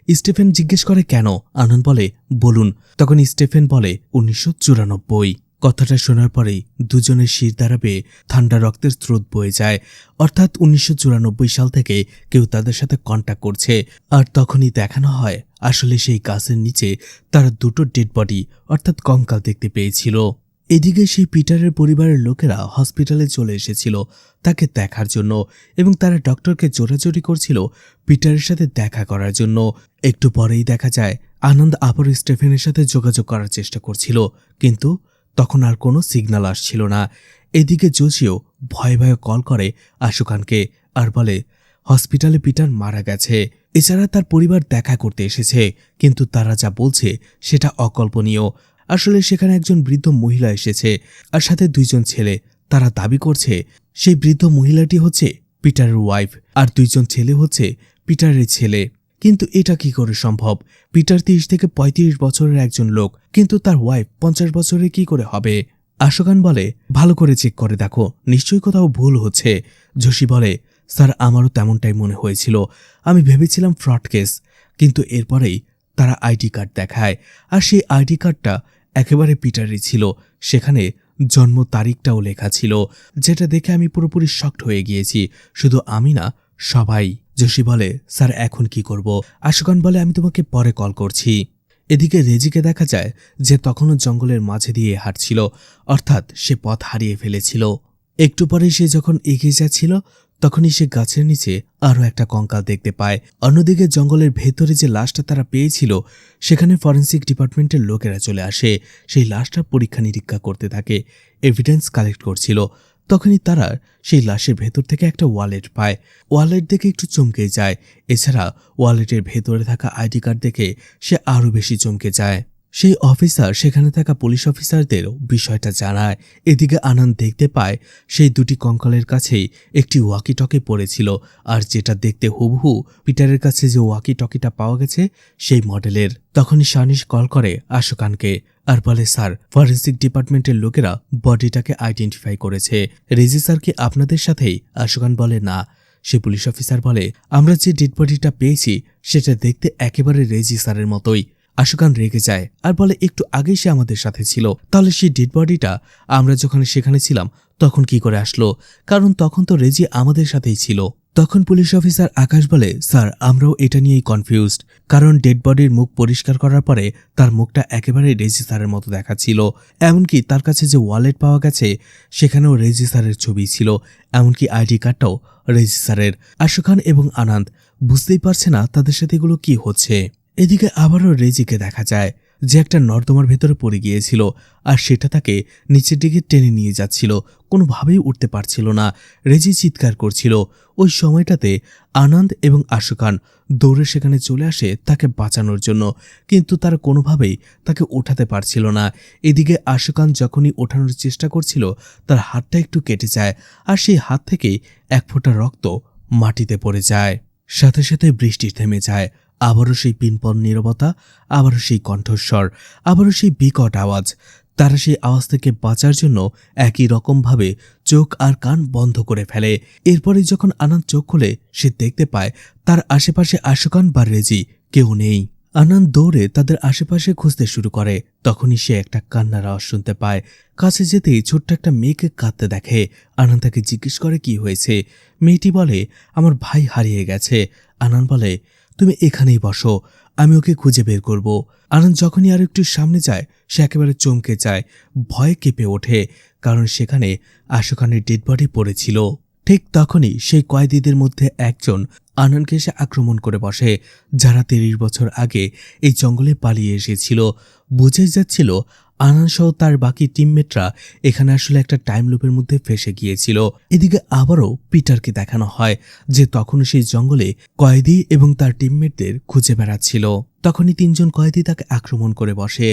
স্টিফেন জিজ্ঞেস করে, কেন? আনন্দ বলে, বলুন। তখন স্টিফেন বলে, 1994। কথাটা শোনার পরেই দুজনের শির দাঁড়াবে, ঠান্ডা রক্তের স্রোত বয়ে যায়। অর্থাৎ 1994 সাল থেকে কেউ তাদের সাথে কন্ট্যাক্ট করছে। আর তখনই দেখানো হয় আসলে সেই গাছের নিচে তারা 2টো ডেড বডি অর্থাৎ কঙ্কাল দেখতে পেয়েছিল। এদিকে সেই পিটারের পরিবারের লোকেরা হসপিটালে চলে এসেছিল তাকে দেখার জন্য, এবং তারা ডক্টরকে জোরাজোরি করছিল পিটারের সাথে দেখা করার জন্য। একটু পরেই দেখা যায় আনন্দ আবার স্টেফেনের সাথে যোগাযোগ করার চেষ্টা করছিল, কিন্তু তখন আর কোনো সিগন্যাল আসছিল না। এদিকে জোজিও ভয়ে ভয়ে কল করে আশুকানকে আর বলে হসপিটালে পিটার মারা গেছে। এছাড়া তার পরিবার দেখা করতে এসেছে, কিন্তু তারা যা বলছে সেটা অকল্পনীয়। আসলে সেখানে একজন বৃদ্ধ মহিলা এসেছে আর সাথে 2 জন ছেলে। তারা দাবি করছে সেই বৃদ্ধ মহিলাটি হচ্ছে পিটারের ওয়াইফ আর 2 জন ছেলে হচ্ছে পিটারের ছেলে। কিন্তু এটা কি করে সম্ভব? পিটার 30 থেকে 35 বছরের একজন লোক, কিন্তু তার ওয়াইফ 50 বছরের কি করে হবে? আশুকান বলে ভালো করে চেক করে দেখো, নিশ্চয়ই কোথাও ভুল হচ্ছে। জোশী বলে স্যার, আমারও তেমনটাই মনে হয়েছিল। আমি ভেবেছিলাম ফ্রড কেস, কিন্তু এরপরেই তারা আইডি কার্ড দেখায় আর সেই আইডি কার্ডটা একেবারে পিটারই ছিল। সেখানে জন্ম তারিখটাও লেখা ছিল, যেটা দেখে আমি পুরোপুরি শকড হয়ে গিয়েছি। শুধু আমি না, সবাই। জোশী বলে স্যার এখন কি করব? আশুকান বলে আমি তোমাকে পরে কল করছি। এদিকে রেজিকে দেখা যায় যে তখনও জঙ্গলের মাঝে দিয়ে হাঁটছিল, অর্থাৎ সে পথ হারিয়ে ফেলেছিল। একটু পরে সে যখন এগিয়ে যাচ্ছিল তখনই সে গাছের নিচে আরও একটা কঙ্কাল দেখতে পায়। অন্যদিকে জঙ্গলের ভেতরে যে লাশটা তারা পেয়েছিল সেখানে ফরেন্সিক ডিপার্টমেন্টের লোকেরা চলে আসে। সেই লাশটা পরীক্ষা নিরীক্ষা করতে থাকে, এভিডেন্স কালেক্ট করছিল। তখনই তারা সেই লাশের ভেতর থেকে একটা ওয়ালেট পায়। ওয়ালেট দেখে একটু চমকে যায়। এছাড়া ওয়ালেটের ভেতরে থাকা আইডি কার্ড দেখে সে আরও বেশি চমকে যায়। সেই অফিসার সেখানে থাকা পুলিশ অফিসারদেরও বিষয়টা জানায়। এদিকে আনন্দ দেখতে পায় সেই 2টি কঙ্কালের কাছেই একটি ওয়াকি টকি পড়েছিল, আর যেটা দেখতে হুবহু পিটারের কাছে যে ওয়াকি টকিটা পাওয়া গেছে সেই মডেলের। তখনই শানিশ কল করে আশুকানকে আর বলে স্যার, ফরেন্সিক ডিপার্টমেন্টের লোকেরা বডিটাকে আইডেন্টিফাই করেছে। রেজি স্যার কি আপনাদের সাথেই? আশুকান বলে না। সে পুলিশ অফিসার বলে আমরা যে ডেড বডিটা পেয়েছি সেটা দেখতে একেবারে রেজি স্যারের মতোই। আশুকান রেগে যায় আর বলে একটু আগেই সে আমাদের সাথে ছিল, তাহলে সেই ডেড বডিটা আমরা যখন সেখানে ছিলাম তখন কি করে আসলো? কারণ তখন তো রেজি আমাদের সাথেই ছিল। তখন পুলিশ অফিসার আকাশ বলে স্যার, আমরাও এটা নিয়েই কনফিউজড, কারণ ডেড বডির মুখ পরিষ্কার করার পরে তার মুখটা একেবারে রেজি স্যারের মতো দেখাচ্ছিল। এমনকি তার কাছে যে ওয়ালেট পাওয়া গেছে সেখানেও রেজি স্যারের ছবি ছিল, এমনকি আইডি কার্ডটাও রেজি স্যারের। আশুকান এবং আনন্দ বুঝতেই পারছে না তাদের সাথে এগুলো কি হচ্ছে। এদিকে আবারও রেজিকে দেখা যায় যে একটা নর্দমার ভেতরে পড়ে গিয়েছিল আর সেটা তাকে নিচের দিকে টেনে নিয়ে যাচ্ছিল, কোনোভাবেই উঠতে পারছিল না। রেজি চিৎকার করছিল। ওই সময়টাতে আনন্দ এবং আশুকান দৌড়ে সেখানে চলে আসে তাকে বাঁচানোর জন্য, কিন্তু তারা কোনোভাবেই তাকে ওঠাতে পারছিল না। এদিকে আশুকান যখনই ওঠানোর চেষ্টা করছিল তার হাতটা একটু কেটে যায় আর সেই হাত থেকেই 1 ফোঁটা রক্ত মাটিতে পড়ে যায়। সাথে সাথে বৃষ্টি থেমে যায়। আবারও সেই পিনপন নীরবতা, আবারও সেই কণ্ঠস্বর, আবারও সেই বিকট আওয়াজ। তারা সেই আওয়াজ থেকে বাঁচার জন্য একই রকমভাবে চোখ আর কান বন্ধ করে ফেলে। এরপরে যখন আনন্দ চোখ খুলে সে দেখতে পায় তার আশেপাশে আশুকান বা রেজি কেউ নেই। আনন্দ দৌড়ে তাদের আশেপাশে খুঁজতে শুরু করে। তখনই সে একটা কান্নার আওয়াজ শুনতে পায়। কাছে যেতেই ছোট্ট একটা মেয়েকে কাঁদতে দেখে। আনন্দ তাকে জিজ্ঞেস করে কি হয়েছে। মেয়েটি বলে আমার ভাই হারিয়ে গেছে। আনন্দ বলে তুমি এখানেই বসো, আমি ওকে খুঁজে বের করব। আনন্দ যখনই আর একটু সামনে যায় সে একেবারে চমকে যায়, ভয়ে কেঁপে ওঠে, কারণ সেখানে আশুকানের ডেড বডি পড়েছিল। ঠিক তখনই সেই কয়েদিদের মধ্যে একজন আনন্দকে এসে আক্রমণ করে বসে, যারা 30 বছর আগে এই জঙ্গলে পালিয়ে এসেছিল। বুঝে যাচ্ছিল আনন্দ সহ তার বাকি টিমমেটরা এখানে আসলে একটা টাইম লুপের মধ্যে ফেসে গিয়েছিল। এদিকে আবারও পিটারকে দেখানো হয় যে তখনও সেই জঙ্গলে কয়েদি এবং তার টিমমেটদের খুঁজে বেড়াচ্ছিল। তখনই 3 জন কয়েদি তাকে আক্রমণ করে বসে।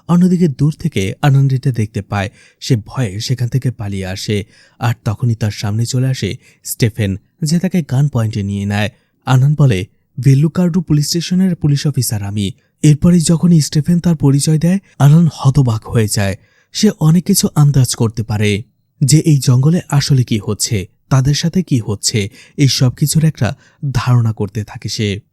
অন্যদিকে দূর থেকে আনন্দ এটা দেখতে পায়। সে ভয়ে সেখান থেকে পালিয়ে আসে আর তখনই তার সামনে চলে আসে স্টেফেন, যে তাকে গান পয়েন্টে নিয়ে নেয়। আনন্দ বলে ভেল্লুকার্ডু পুলিশ স্টেশনের পুলিশ অফিসার আমি। এরপরে যখনই স্টেফেন তার পরিচয় দেয় আনন্দ হতবাক হয়ে যায়। সে অনেক কিছু আন্দাজ করতে পারে যে এই জঙ্গলে আসলে কি হচ্ছে, তাদের সাথে কি হচ্ছে, এই সব কিছুর একটা ধারণা করতে থাকে।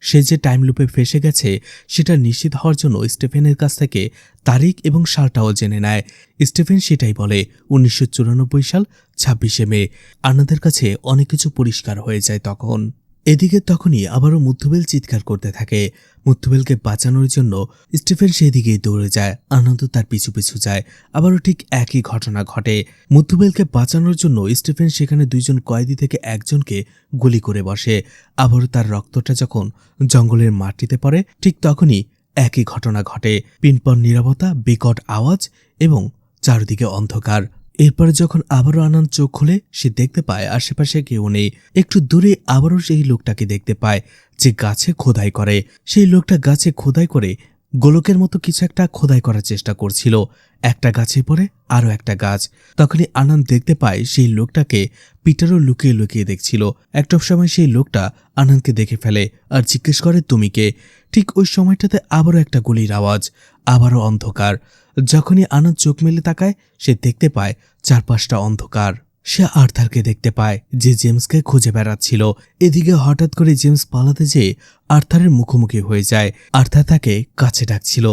সে যে টাইম লুপে ফেসে গেছে সেটা নিশ্চিত হওয়ার জন্য স্টেফেনের কাছ থেকে তারিখ এবং সালটাও জেনে নেয়। স্টেফেন সেটাই বলে 1994 সাল 26শে মে। আনন্দের কাছে অনেক কিছু পরিষ্কার হয়ে যায় তখন। এদিকে তখনই আবারও মুথুবেল চিৎকার করতে থাকে। মুথুবেলকে বাঁচানোর জন্য স্টিফেন সেই দিকেই দৌড়ে যায়। আনন্দ তার পিছু পিছু যায়। আবারও ঠিক একই ঘটনা ঘটে। মুথুবেলকে বাঁচানোর জন্য স্টিফেন সেখানে 2 জন কয়েদি থেকে একজনকে গুলি করে বসে। আবারও তার রক্তটা যখন জঙ্গলের মাটিতে পড়ে ঠিক তখনই একই ঘটনা ঘটে। পিনপন নীরবতা, বিকট আওয়াজ এবং চারদিকে অন্ধকার। এরপরে যখন আবারও আনন্দ চোখ খুলে সে দেখতে পায় আশেপাশে কেউ নেই। একটু দূরে আবারও সেই লোকটাকে দেখতে পায় যে গাছে খোদাই করে। সেই লোকটা গাছে খোদাই করে গোলকের মতো কিছু একটা খোদাই করার চেষ্টা করছিল, একটা গাছের পরে আরও একটা গাছ। তখনই আনন্দ দেখতে পায় সেই লোকটাকে পিটারও লুকিয়ে লুকিয়ে দেখছিল। একটা সময় সেই লোকটা আনন্দকে দেখে ফেলে আর জিজ্ঞেস করে, তুমি কে? ঠিক ওই সময়টাতে আবারও একটা গুলির আওয়াজ, আবারও অন্ধকার। যখনই আনন্দ চোখ মেলে তাকায় সে দেখতে পায় চারপাশটা অন্ধকার। সে আর্থারকে দেখতে পায় যে জেমসকে খুঁজে বেড়াচ্ছিল। এদিকে হঠাৎ করে জেমস পালাতে যেয়ে আর্থারের মুখোমুখি হয়ে যায়। আর্থার তাকে কাছে ডাকছিল।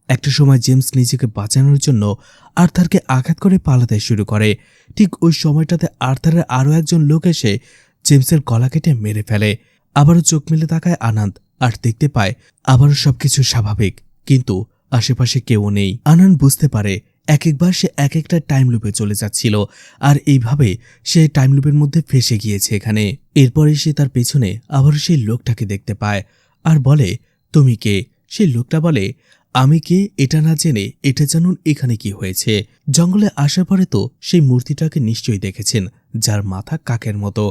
একটা সময় জেমস নিজেকে বাঁচানোর জন্য আর্থারকে আঘাত করে পালাতে শুরু করে। ঠিক ওই সময়টাতে আর্থারের আরও একজন লোক এসে জেমসের গলা কেটে মেরে ফেলে। আবারও চোখ মেলে তাকায় আনন্দ আর দেখতে পায় আবারও সবকিছু স্বাভাবিক, কিন্তু আশেপাশে কেউ নেই। আনন্দ বুঝতে পারে এক একবার সে এক একটা টাইম লুপে চলে যাচ্ছিল আর এইভাবে সে টাইম লুপের মধ্যে ফেসে গিয়েছে এখানে। এরপরে সে তার পেছনে আবারও সেই লোকটাকে দেখতে পায় আর বলে, তুমি কে? সেই লোকটা বলে, আমি কে এটা না জেনে এটা জানুন এখানে কি হয়েছে। জঙ্গলে আসার পরে তো সেই মূর্তিটাকে নিশ্চয়ই দেখেছেন, যার মাথা কাকের মতো।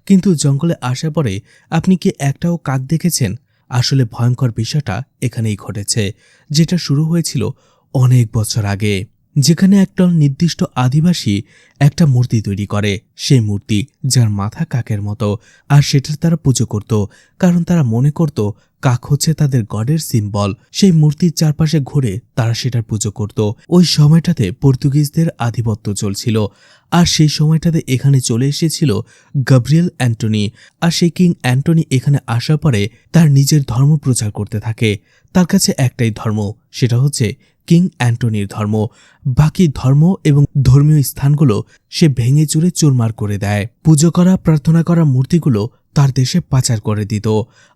কিন্তু জঙ্গলে আসার পরে আপনি কি একটাও কাক দেখেছেন? আসলে ভয়ঙ্কর বিষয়টা এখানেই ঘটেছে, যেটা শুরু হয়েছিল অনেক বছর আগে, যেখানে একটা নির্দিষ্ট আদিবাসী একটা মূর্তি তৈরি করে। সেই মূর্তি যার মাথা কাকের মতো, আর সেটার তারা পুজো করত, কারণ তারা মনে করত কাক হচ্ছে তাদের গডের সিম্বল। সেই মূর্তির চারপাশে ঘুরে তারা সেটার পুজো করত। ওই সময়টাতে পর্তুগিজদের আধিপত্য চলছিল, আর সেই সময়টাতে এখানে চলে এসেছিল গাব্রিয়েল অ্যান্টনি। আর সেই কিং অ্যান্টনি এখানে আসার পরে তার নিজের ধর্ম প্রচার করতে থাকে। তার কাছে একটাই ধর্ম, সেটা হচ্ছে কিং অ্যান্টনির ধর্ম। বাকি ধর্ম এবং ধর্মীয় স্থানগুলো সে ভেঙে চুরে চুরমার করে দেয়। পুজো করা প্রার্থনা করা মূর্তিগুলো তার দেশে পাচার করে দিত।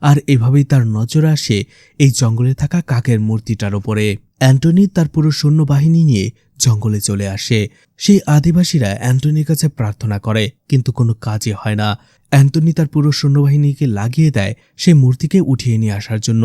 আর এভাবেই তার নজর আসে এই জঙ্গলে থাকা কাকের মূর্তিটার ওপরে। অ্যান্টনি তার পুরো সৈন্যবাহিনী নিয়ে জঙ্গলে চলে আসে। সেই আদিবাসীরা অ্যান্টনির কাছে প্রার্থনা করে, কিন্তু কোনো কাজই হয় না। অ্যান্টনি তার পুরো সৈন্যবাহিনীকে লাগিয়ে দেয় সেই মূর্তিকে উঠিয়ে নিয়ে আসার জন্য,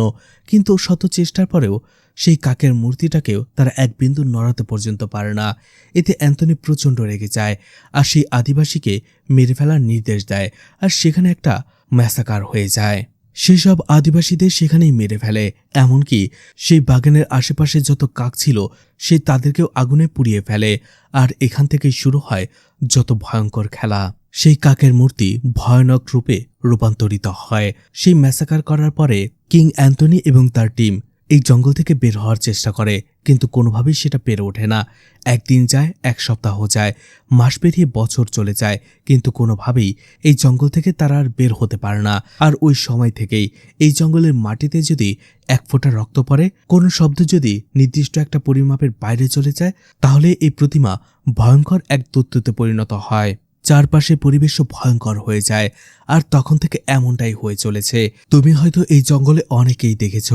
কিন্তু শত চেষ্টার পরেও সেই কাকের মূর্তিটাকেও তারা এক বিন্দু নড়াতে পর্যন্ত পারে না। এতে অ্যান্টনি প্রচণ্ড রেগে যায় আর সেই আদিবাসীকে মেরে ফেলার নির্দেশ দেয়, আর সেখানে একটা ম্যাসাকার হয়ে যায়। সেসব আদিবাসীদের সেখানেই মেরে ফেলে। এমনকি সেই বাগানের আশেপাশে যত কাক ছিল সে তাদেরকেও আগুনে পুড়িয়ে ফেলে। আর এখান থেকেই শুরু হয় যত ভয়ঙ্কর খেলা। সেই কাকের মূর্তি ভয়ানক রূপে রূপান্তরিত হয়। সেই ম্যাসাকার করার পরে কিং অ্যান্টনি এবং তার টিম এই জঙ্গল থেকে বের হওয়ার চেষ্টা করে, কিন্তু কোনোভাবেই সেটা পেরে ওঠে না। একদিন যায়, এক সপ্তাহ যায়, মাস পেরিয়ে বছর চলে যায়, কিন্তু কোনোভাবেই এই জঙ্গল থেকে তারা আর বের হতে পারে না। আর ওই সময় থেকেই এই জঙ্গলের মাটিতে যদি এক ফোঁটা রক্ত পড়ে, কোনো শব্দ যদি নির্দিষ্ট একটা পরিমাপের বাইরে চলে যায়, তাহলে এই প্রতিমা ভয়ঙ্কর এক দৈত্যতে পরিণত হয়। চারপাশে পরিবেশও ভয়ঙ্কর হয়ে যায়। আর তখন থেকে এমনটাই হয়ে চলেছে। তুমি হয়তো এই জঙ্গলে অনেকেই দেখেছ,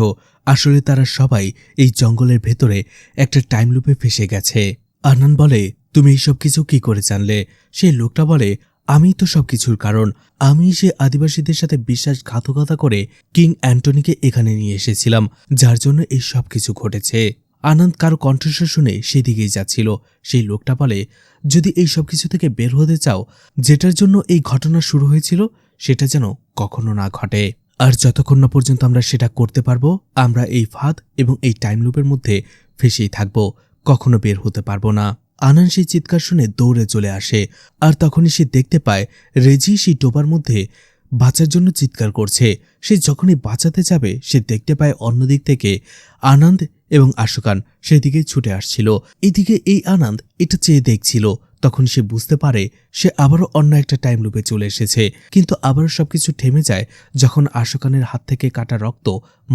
আসলে তারা সবাই এই জঙ্গলের ভেতরে একটা টাইম লুপে ফেসে গেছে। আনন্দ বলে, তুমি এইসব কিছু কি করে জানলে? সেই লোকটা বলে, আমি তো সবকিছুর কারণ। আমি সে আদিবাসীদের সাথে বিশ্বাসঘাতকতা করে কিং অ্যান্টনিকে এখানে নিয়ে এসেছিলাম, যার জন্য এই সব কিছু ঘটেছে। আনন্দ কারো কণ্ঠস্বর শুনে সেদিকেই যাচ্ছিল। সেই লোকটা বলে, যদি এই সব কিছু থেকে বের হতে চাও, যেটার জন্য এই ঘটনা শুরু হয়েছিল সেটা যেন কখনো না ঘটে। আর যতক্ষণ না পর্যন্ত আমরা সেটা করতে পারবো, আমরা এই ফাঁদ এবং এই টাইম লুপের মধ্যে ফেসেই থাকবো, কখনো বের হতে পারবো না। আনন্দ সেই চিৎকার শুনে দৌড়ে চলে আসে। আর তখনই সে দেখতে পায় রেজি সেই ডোবার মধ্যে বাঁচার জন্য চিৎকার করছে। সে যখনই বাঁচাতে যাবে সে দেখতে পায় অন্যদিক থেকে আনন্দ এবং আশুকান সেদিকে ছুটে আসছিল। এদিকে এই আনন্দ এটা চেয়ে দেখছিল। তখন সে বুঝতে পারে সে আবারও অন্য একটা টাইম লুপে চলে এসেছে, কিন্তু আবারও সবকিছু থেমে যায় যখন আশুকানের হাত থেকে কাটা রক্ত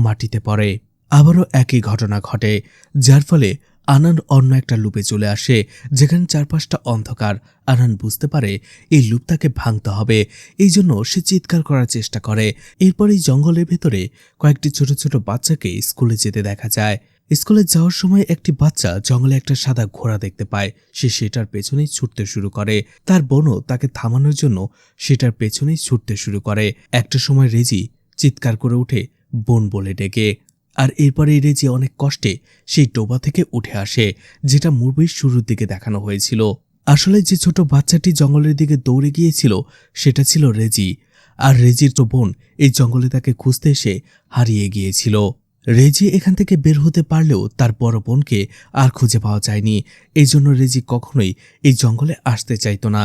মাটিতে পড়ে। আবারও একই ঘটনা ঘটে, যার ফলে আনন্দ অন্য একটা লুপে চলে আসে, যেখানে চারপাশটা অন্ধকার। আনন্দ বুঝতে পারে এই লুপ তাকে ভাঙতে হবে, এই জন্য সে চিৎকার করার চেষ্টা করে। এরপর এই জঙ্গলের ভেতরে কয়েকটি ছোট ছোট বাচ্চাকে স্কুলে যেতে দেখা যায়। স্কুলে যাওয়ার সময় একটি বাচ্চা জঙ্গলে একটা সাদা ঘোড়া দেখতে পায়। সে সেটার পেছনেই ছুটতে শুরু করে। তার বোনও তাকে থামানোর জন্য সেটার পেছনেই ছুটতে শুরু করে। একটা সময় রেজি চিৎকার করে উঠে বোন বলে ডেকে। আর এরপরে রেজি অনেক কষ্টে সেই ডোবা থেকে উঠে আসে, যেটা মুভির শুরুর দিকে দেখানো হয়েছিল। আসলে যে ছোট বাচ্চাটি জঙ্গলের দিকে দৌড়ে গিয়েছিল সেটা ছিল রেজি, আর রেজির তো বোন এই জঙ্গলে তাকে খুঁজতে এসে হারিয়ে গিয়েছিল। রেজি এখান থেকে বের হতে পারলেও তার বড় বোনকে আর খুঁজে পাওয়া যায়নি। এই জন্য রেজি কখনোই এই জঙ্গলে আসতে চাইতো না।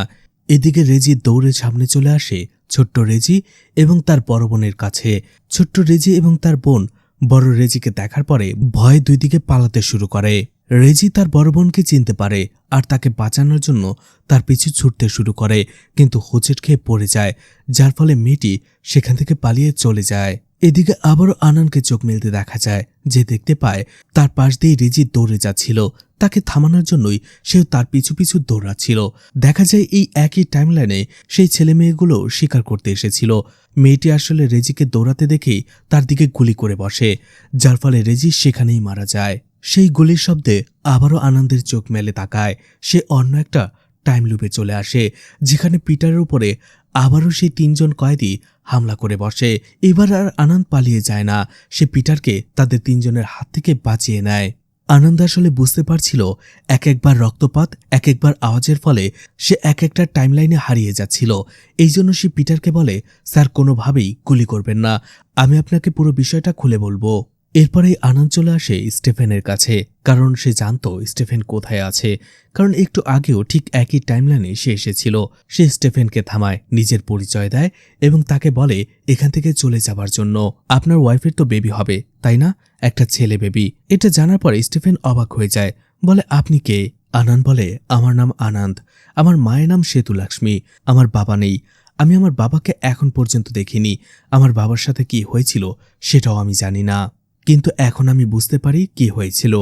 এদিকে রেজি দৌড়ে সামনে চলে আসে ছোট্ট রেজি এবং তার বড় বোনের কাছে। ছোট্ট রেজি এবং তার বোন বড় রেজিকে দেখার পরে ভয়ে দুই দিকে পালাতে শুরু করে। রেজি তার বড় বোনকে চিনতে পারে আর তাকে বাঁচানোর জন্য তার পিছু ছুটতে শুরু করে, কিন্তু হোঁচট খেয়ে পড়ে যায়, যার ফলে মেয়েটি সেখান থেকে পালিয়ে চলে যায়। এদিকে আবারও আনানকে চোখ মেলতে দেখা যায়, যে দেখতে পায় তার পাশ দিয়ে রেজি দৌড়ে যাচ্ছিল। তাকে থামানোর জন্যই সেও তার পিছু পিছু দৌড়াচ্ছিল। দেখা যায় এই একই টাইমলাইনে সেই ছেলে মেয়েগুলো শিকার করতে এসেছিল। মেয়েটি আসলে রেজিকে দৌড়াতে দেখেই তার দিকে গুলি করে বসে, যার ফলে রেজি সেখানেই মারা যায়। সেই গুলির শব্দে আবারও আনন্দের চোখ মেলে তাকায়। সে অন্য একটা টাইম লুপে চলে আসে, যেখানে পিটারের উপরে আবারও সেই তিনজন কয়েদি হামলা করে বসে। এবার আর আনন্দ পালিয়ে যায় না, সে পিটারকে তাদের তিনজনের হাত থেকে বাঁচিয়ে নেয়। আনন্দ আসলে বুঝতে পারছিল এক একবার রক্তপাত, এক একবার আওয়াজের ফলে সে এক একটা টাইমলাইনে হারিয়ে যাচ্ছিল। এই জন্য সে পিটারকে বলে, স্যার কোনোভাবেই গুলি করবেন না, আমি আপনাকে পুরো বিষয়টা খুলে বলবো। এরপরেই আনন্দ চলে আসে স্টিফেনের কাছে, কারণ সে জানত স্টিফেন কোথায় আছে। কারণ একটু আগেও ঠিক একই টাইমলাইনে সে এসেছিল। সে স্টিফেনকে থামায়, নিজের পরিচয় দেয় এবং তাকে বলে এখান থেকে চলে যাবার জন্য। আপনার ওয়াইফের তো বেবি হবে, তাই না? একটা ছেলে বেবি। এটা জানার পরে স্টিফেন অবাক হয়ে যায়, বলে আপনি কে? আনন্দ বলে, আমার নাম আনন্দ, আমার মায়ের নাম সেতুলক্ষ্মী, আমার বাবা নেই, আমি আমার বাবাকে এখন পর্যন্ত দেখিনি, আমার বাবার সাথে কি হয়েছিল সেটাও আমি জানি না, কিন্তু এখন আমি বুঝতে পারি কি হয়েছিল।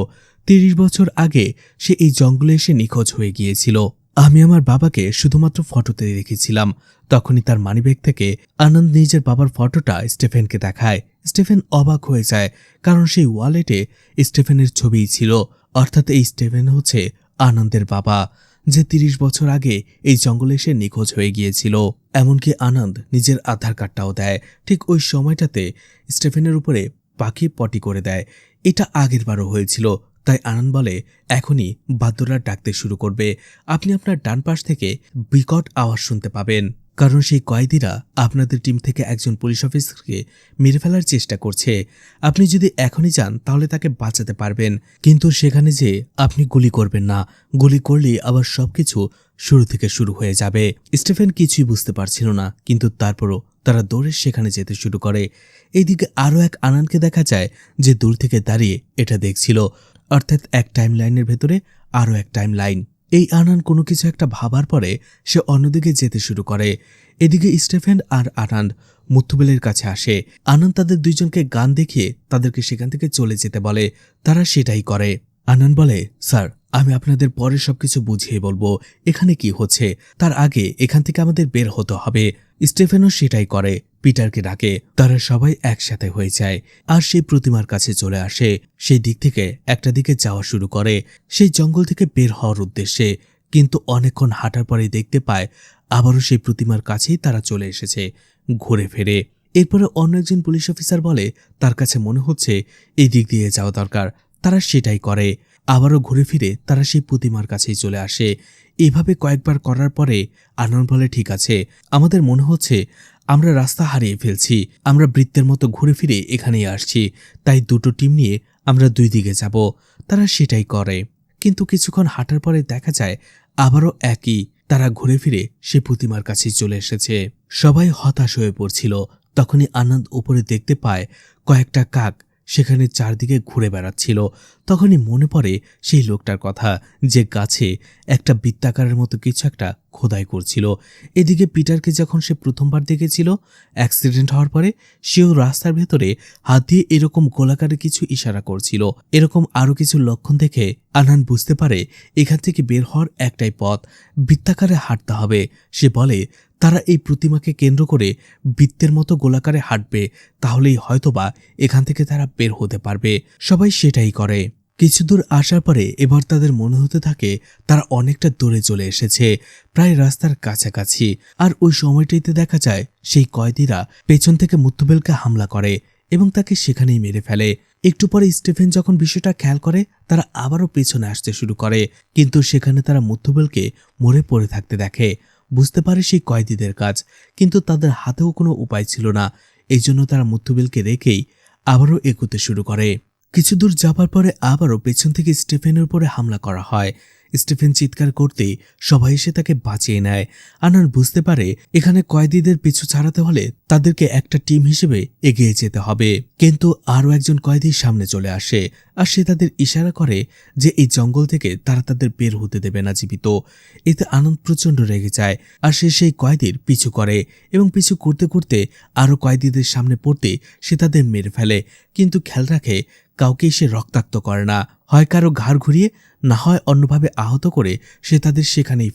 ৩০ বছর আগে সে এই জঙ্গলে এসে নিখোঁজ হয়ে গিয়েছিল। আমি আমার বাবাকে শুধুমাত্র ফটোতে দেখেছিলাম। তখনই তার মানিব্যাগ থেকে আনন্দ নিজের বাবার ফটোটা স্টিফেনকে দেখায়। স্টিফেন অবাক হয়ে যায়, কারণ সেই ওয়ালেটে স্টিফেনের ছবিই ছিল। অর্থাৎ এই স্টিফেন হচ্ছে আনন্দের বাবা, যে ৩০ বছর আগে এই জঙ্গলে এসে নিখোঁজ হয়ে গিয়েছিল। এমনকি আনন্দ নিজের আধার কার্ডটাও দেয়। ঠিক ওই সময়টাতে স্টিফেনের উপরে পাখি পটি করে দেয়। এটা আগের বারও হয়েছিল। তাই আনন্দ বলে, এখনই বাদ্যরা ডাকতে শুরু করবে, আপনি আপনার ডান পাশ থেকে বিকট আওয়াজ শুনতে পাবেন, কারণ সেই কয়েদিরা আপনাদের টিম থেকে একজন পুলিশ অফিসারকে মেরে ফেলার চেষ্টা করছে। আপনি যদি এখনই যান তাহলে তাকে বাঁচাতে পারবেন, কিন্তু সেখানে যে আপনি গুলি করবেন না, গুলি করলেই আবার সবকিছু শুরু থেকে শুরু হয়ে যাবে। স্টিফেন কিছুই বুঝতে পারছিল না, কিন্তু তারপরও তারা দৌড়ে সেখানে যেতে শুরু করে। এইদিকে আরও এক আনন্দকে দেখা যায়, যে দূর থেকে দাঁড়িয়ে এটা দেখছিল। অর্থাৎ এক টাইম লাইনের ভেতরে আরও এক টাইম লাইন। এই আনন্দ কোনো কিছু একটা ভাবার পরে সে অন্যদিকে যেতে শুরু করে। এদিকে স্টিফেন আর আনন্দ মুথুবেলের কাছে আসে। আনন্দ তাদের দুইজনকে গান দেখিয়ে তাদেরকে সেখান থেকে চলে যেতে বলে। তারা সেটাই করে। আনন্দ বলে, স্যার আমি আপনাদের পরে সবকিছু বুঝিয়ে বলবো এখানে কি হচ্ছে, তার আগে এখান থেকে আমাদের বের হতে হবে। স্টিফেনও সেটাই করে, পিটারকে ডাকে। তারা সবাই একসাথে হয়ে যায় আর সেই প্রতিমার কাছে চলে আসে। সেই দিক থেকে একটা দিকে যাওয়া শুরু করে, সেই জঙ্গল থেকে বের হওয়ার উদ্দেশ্যে। কিন্তু অনেকক্ষণ হাঁটার পরে দেখতে পায় আবারও সেই প্রতিমার কাছেই তারা চলে এসেছে। ঘুরে ফেরে এরপরে অন্য একজন পুলিশ অফিসার বলে, তার কাছে মনে হচ্ছে এই দিক দিয়ে যাওয়া দরকার। তারা সেটাই করে। আবারও ঘুরে ফিরে তারা সেই প্রতিমার কাছেই চলে আসে। এভাবে কয়েকবার করার পরে আনন্দ বলে, ঠিক আছে, আমাদের মনে হচ্ছে আমরা রাস্তা হারিয়ে ফেলছি, আমরা বৃত্তের মতো ঘুরে ফিরে এখানেই আসছি, তাই দুটো টিম নিয়ে আমরা দুই দিকে যাব। তারা সেটাই করে, কিন্তু কিছুক্ষণ হাঁটার পরে দেখা যায় আবারও একই। তারা ঘুরে ফিরে সে প্রতিমার কাছেই চলে এসেছে। সবাই হতাশ হয়ে পড়ছিল। তখনই আনন্দ উপরে দেখতে পায় কয়েকটা কাক সেখানে চারদিকে ঘুরে বেড়াচ্ছিল। তখনই মনে পড়ে সেই লোকটার কথা, যে গাছে একটা বৃত্তাকারের মতো কিছু একটা খোদাই করছিল। এদিকে পিটারকে যখন সে প্রথমবার দেখেছিল অ্যাক্সিডেন্ট হওয়ার পরে, সেও রাস্তার ভেতরে হাত দিয়ে এরকম গোলাকারে কিছু ইশারা করছিল। এরকম আরও কিছু লক্ষণ দেখে আনন্দ বুঝতে পারে এখান থেকে বের হওয়ার একটাই পথ, বৃত্তাকারে হাঁটতে হবে। সে বলে, তারা এই প্রতিমাকে কেন্দ্র করে বৃত্তের মতো গোলাকারে হাঁটবে, তাহলেই হয়তোবা এখান থেকে তারা বের হতে পারবে। সবাই সেটাই করে। কিছু দূর আসার পরে এবার তাদের মনে হতে থাকে তারা অনেকটা দূরে চলে এসেছে, প্রায় রাস্তার কাছাকাছি। আর ওই সময়টিতে দেখা যায় সেই কয়েদিরা পেছন থেকে মুথুবেলকে হামলা করে এবং তাকে সেখানেই মেরে ফেলে। একটু পরে স্টিফেন যখন বিষয়টা খেয়াল করে তারা আবারও পেছনে আসতে শুরু করে, কিন্তু সেখানে তারা মুথুবেলকে মরে পড়ে থাকতে দেখে। বুঝতে পারে সেই কয়েদিদের কাজ, কিন্তু তাদের হাতেও কোনো উপায় ছিল না। এই জন্য তারা মুথুবেলকে রেখেই আবারও এগোতে শুরু করে। কিছু দূর যাবার পরে আবারও পেছন থেকে স্টিফেনের উপরে হামলা করা হয়। স্টিফেন চিৎকার করতেই সবাই এসে তাকে বাঁচিয়ে নেয়। আনান বুঝতে পারে এখানে কয়েদিদের পিছু ছাড়াতে হলে তাদেরকে একটা টিম হিসেবে এগিয়ে যেতে হবে, কিন্তু আরও একজন কয়েদি সামনে চলে আসে আর সে তাদের ইশারা করে যে এই জঙ্গল থেকে তারা তাদের বের হতে দেবে না জীবিত। এতে আনন্দ প্রচণ্ড রেগে যায় আর সে সেই কয়েদির পিছু করে এবং পিছু করতে করতে আরও কয়েদিদের সামনে পড়তে সে তাদের মেরে ফেলে, কিন্তু খেয়াল রাখে কাউকেই সে রক্তাক্ত করে না। হয় কারো ঘাড় ঘুরিয়ে, না হয় অন্যভাবে আহত করে সে তাদের সেখানেই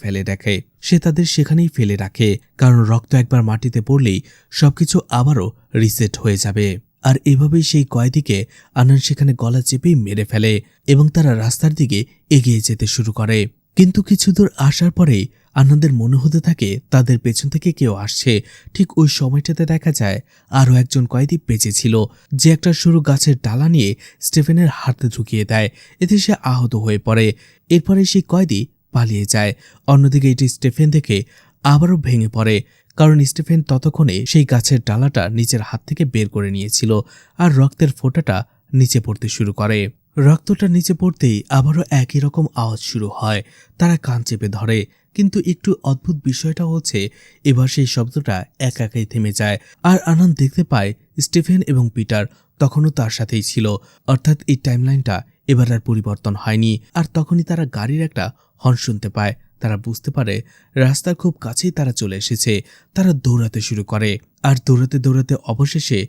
ফেলে রাখে, কারণ রক্ত একবার মাটিতে পড়লেই সবকিছু আবারও রিসেট হয়ে যাবে। আর এভাবেই সেই কয়েদিকে আনন্দ সেখানে গলা চেপেই মেরে ফেলে এবং তারা রাস্তার দিকে এগিয়ে যেতে শুরু করে। কিন্তু কিছু দূর আসার পরেই আনন্দের মনে হতে থাকে তাদের পেছন থেকে কেউ আসছে। ঠিক ওই সময়টাতে দেখা যায় আরও একজন কয়েদি বেঁচে ছিল, যে একটা সরু গাছের ডালা নিয়ে স্টিফেনের হাতে ঢুকিয়ে দেয়। এতে সে আহত হয়ে পড়ে। এরপরে সেই কয়েদি পালিয়ে যায়। অন্যদিকে এটি স্টিফেন দেখে আবারও ভেঙে পড়ে, কারণ স্টিফেন ততক্ষণে সেই গাছের ডালাটা নিজের হাত থেকে বের করে নিয়েছিল আর রক্তের ফোঁটাটা নিচে পড়তে শুরু করে। রক্তটা নিচে পড়তেই আবারও একই রকম আওয়াজ শুরু হয়। তারা কান চেপে ধরে, কিন্তু একটু অদ্ভুত বিষয়টা হচ্ছে এবার সেই শব্দটা একাই থেমে যায় আর আনন্দ দেখতে পায় স্টিফেন এবং পিটার তখনও তার সাথেই ছিল। অর্থাৎ এই টাইমলাইনটা এবার আর পরিবর্তন হয়নি। আর তখনই তারা গাড়ির একটা হর্ন শুনতে পায়। তারা বুঝতে পারে রাস্তার খুব কাছেই তারা চলে এসেছে। তারা দৌড়াতে শুরু করে আর দৌড়াতে দৌড়াতে অবশেষে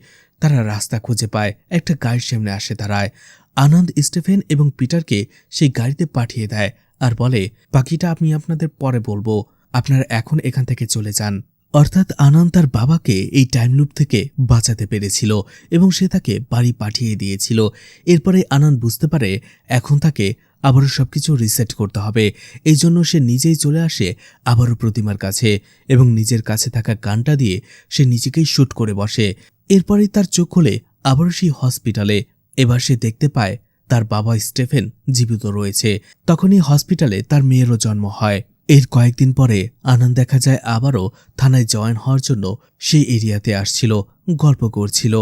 তারা রাস্তা খুঁজে পায়। একটা গাড়ির সামনে আসে দাঁড়ায়। আনন্দ স্টিফেন এবং পিটারকে সেই গাড়িতে পাঠিয়ে দেয় আর বলে, বাকিটা আমি আপনাদের পরে বলবো, আপনারা এখন এখান থেকে চলে যান। অর্থাৎ আনন্দ তার বাবাকে এই টাইম লুপ থেকে বাঁচাতে পেরেছিল এবং সে তাকে বাড়ি পাঠিয়ে দিয়েছিল। এরপরে আনন্দ বুঝতে পারে এখন তাকে আবারও সবকিছু রিসেট করতে হবে। এই জন্য সে নিজেই চলে আসে আবারও প্রতিমার কাছে এবং নিজের কাছে থাকা গানটা দিয়ে সে নিজেকেই শুট করে বসে। এরপরেই তার চোখ খুলে আবারও সেই হসপিটালে। এবার সে দেখতে পায় তার বাবা স্টিফেন জীবিত রয়েছে। তখনই হসপিটালে তার মেয়েরও জন্ম হয়। এর কয়েকদিন পরে আনন্দ দেখা যায় আবারও থানায় জয়েন হওয়ার জন্য সেই এরিয়াতে আসছিল, গল্প করছিল।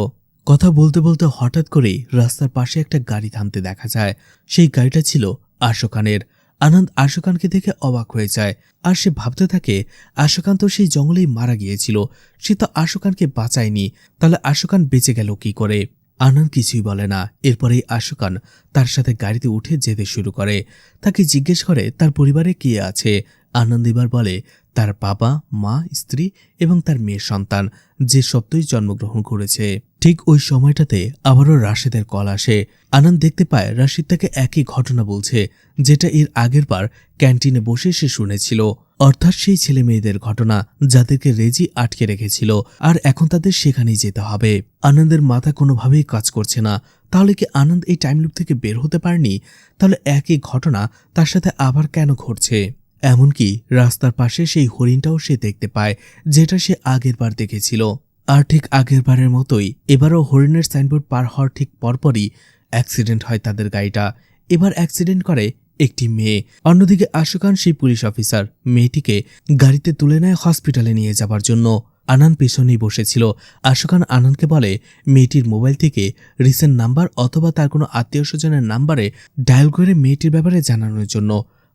কথা বলতে বলতে হঠাৎ করেই রাস্তার পাশে একটা গাড়ি থামতে দেখা যায়। সেই গাড়িটা ছিল আশোকানের। আনন্দ আশোকানকে দেখে অবাক হয়ে যায় আর সে ভাবতে থাকে আশোকান তো সেই জঙ্গলেই মারা গিয়েছিল, সে তো আশোকানকে বাঁচায়নি, তাহলে আশোকান বেঁচে গেল কি করে? আনন্দ কিছুই বলে না। এরপরেই আশোকান তার সাথে গাড়িতে উঠে যেতে শুরু করে। তাকে জিজ্ঞেস করে তার পরিবারে কে আছে। আনন্দ এবার বলে তার বাবা, মা, স্ত্রী এবং তার মেয়ের সন্তান, যে সত্যই জন্মগ্রহণ করেছে। ঠিক ওই সময়টাতে আবারও রাশেদের কল আসে। আনন্দ দেখতে পায় রাশিদ তাকে একই ঘটনা বলছে, যেটা এর আগের বার ক্যান্টিনে বসে সে শুনেছিল। অর্থাৎ সেই ছেলে মেয়েদের ঘটনা যাদেরকে রেজি আটকে রেখেছিল আর এখন তাদের সেখানেই যেতে হবে। আনন্দের মাথা কোনোভাবেই কাজ করছে না। তাহলে কি আনন্দ এই টাইম লুপ থেকে বের হতে পারেনি? তাহলে একই ঘটনা তার সাথে আবার কেন ঘটছে? এমনকি রাস্তার পাশে সেই হরিণটাও সে দেখতে পায়, যেটা সে আগের বার দেখেছিল। আর ঠিক আগের বারের মতোই এবারও হরিণের সাইনবোর্ড পার হওয়ার ঠিক পরপরই অ্যাক্সিডেন্ট হয় তাদের গাড়িটা। এবার অ্যাক্সিডেন্ট করে একটি মেয়ে। অন্যদিকে আশোকান সেই পুলিশ অফিসার মেয়েটিকে গাড়িতে তুলে নেয় হসপিটালে নিয়ে যাবার জন্য। আনন্দ পেছনেই বসেছিল। আশোকান আনন্দকে বলে মেয়েটির মোবাইল থেকে রিসেন্ট নাম্বার অথবা তার কোনো আত্মীয় স্বজনের নাম্বারে ডায়াল করে মেয়েটির ব্যাপারে জানানোর জন্য।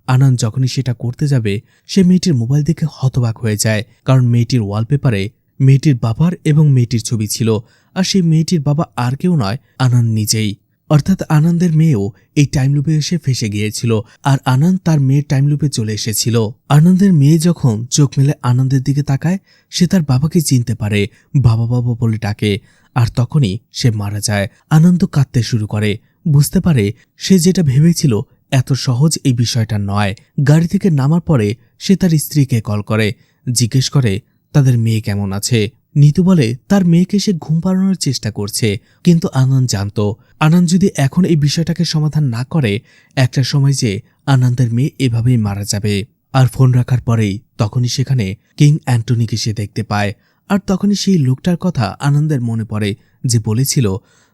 আনন্দ যখনই সেটা করতে যাবে সে মেয়েটির মোবাইল দেখে হতবাক হয়ে যায়, কারণ মেয়েটির ওয়ালপেপারে মেয়েটির বাবার এবং মেয়েটির ছবি ছিল। আর সেই মেয়েটির বাবা আর কেউ নয়, আনন্দ নিজেই। অর্থাৎ আনন্দের মেয়েও এই টাইম লুপে এসে ফেসে গিয়েছিল আর আনন্দ তার মেয়ের টাইম লুপে চলে এসেছিল। আনন্দের মেয়ে যখন চোখ মেলে আনন্দের দিকে তাকায় সে তার বাবাকে চিনতে পারে, বাবা বাবা বলে ডাকে। আর তখনই সে মারা যায়। আনন্দ কাঁদতে শুরু করে। বুঝতে পারে সে যেটা ভেবেছিল এত সহজ এই বিষয়টা নয়। গাড়ি থেকে নামার পরে সে তার স্ত্রীকে কল করে, জিজ্ঞেস করে তাদের মেয়ে কেমন আছে। নিতু বলে তার মেয়েকে সে ঘুম পাড়ানোর চেষ্টা করছে, কিন্তু আনন্দ জানত আনন্দ যদি এখন এই বিষয়টাকে সমাধান না করে একটা সময় যে আনন্দের মেয়ে এভাবেই মারা যাবে। আর ফোন রাখার পরেই তখনই সেখানে কিং অ্যান্টনিকে সে দেখতে পায়। আর তখনই সেই লোকটার কথা আনন্দের মনে পড়ে যে বলেছিল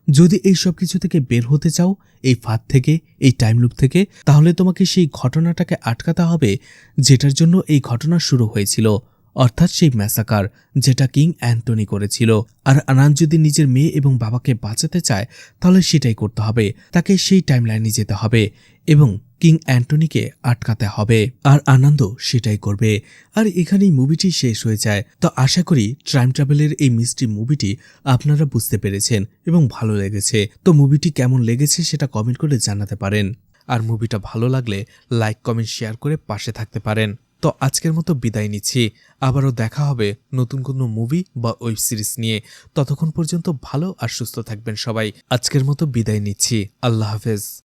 যদি এই সব কিছু থেকে বের হতে চাও, এই ফাঁদ থেকে, এই টাইম লুপ থেকে, তাহলে তোমাকে সেই ঘটনাটাকে আটকাতে হবে যেটার জন্য এই ঘটনা শুরু হয়েছিল, অর্থাৎ সেই ম্যাসাকার যেটা কিং অ্যান্টনি করেছিল। আর আনান যদি নিজের মেয়ে এবং বাবাকে বাঁচাতে চায় তাহলে সেটাই করতে হবে, তাকে সেই টাইমলাইনে যেতে হবে এবং কিং অ্যান্টনিকে আটকাতে হবে। আর আনন্দ সেটাই করবে। আর এখানেই মুভিটি শেষ হয়ে যায়। তো আশা করি টাইম ট্রাভেলের এই মিস্ট্রি মুভিটি আপনারা বুঝতে পেরেছেন এবং ভালো লেগেছে। তো মুভিটি কেমন লেগেছে সেটা কমেন্ট করে জানাতে পারেন। আর মুভিটা ভালো লাগলে লাইক, কমেন্ট, শেয়ার করে পাশে থাকতে পারেন। তো আজকের মতো বিদায় নিচ্ছি। আবারও দেখা হবে নতুন কোনো মুভি বা ওয়েব সিরিজ নিয়ে। ততক্ষণ পর্যন্ত ভালো আর সুস্থ থাকবেন সবাই। আজকের মতো বিদায় নিচ্ছি। আল্লাহ হাফেজ।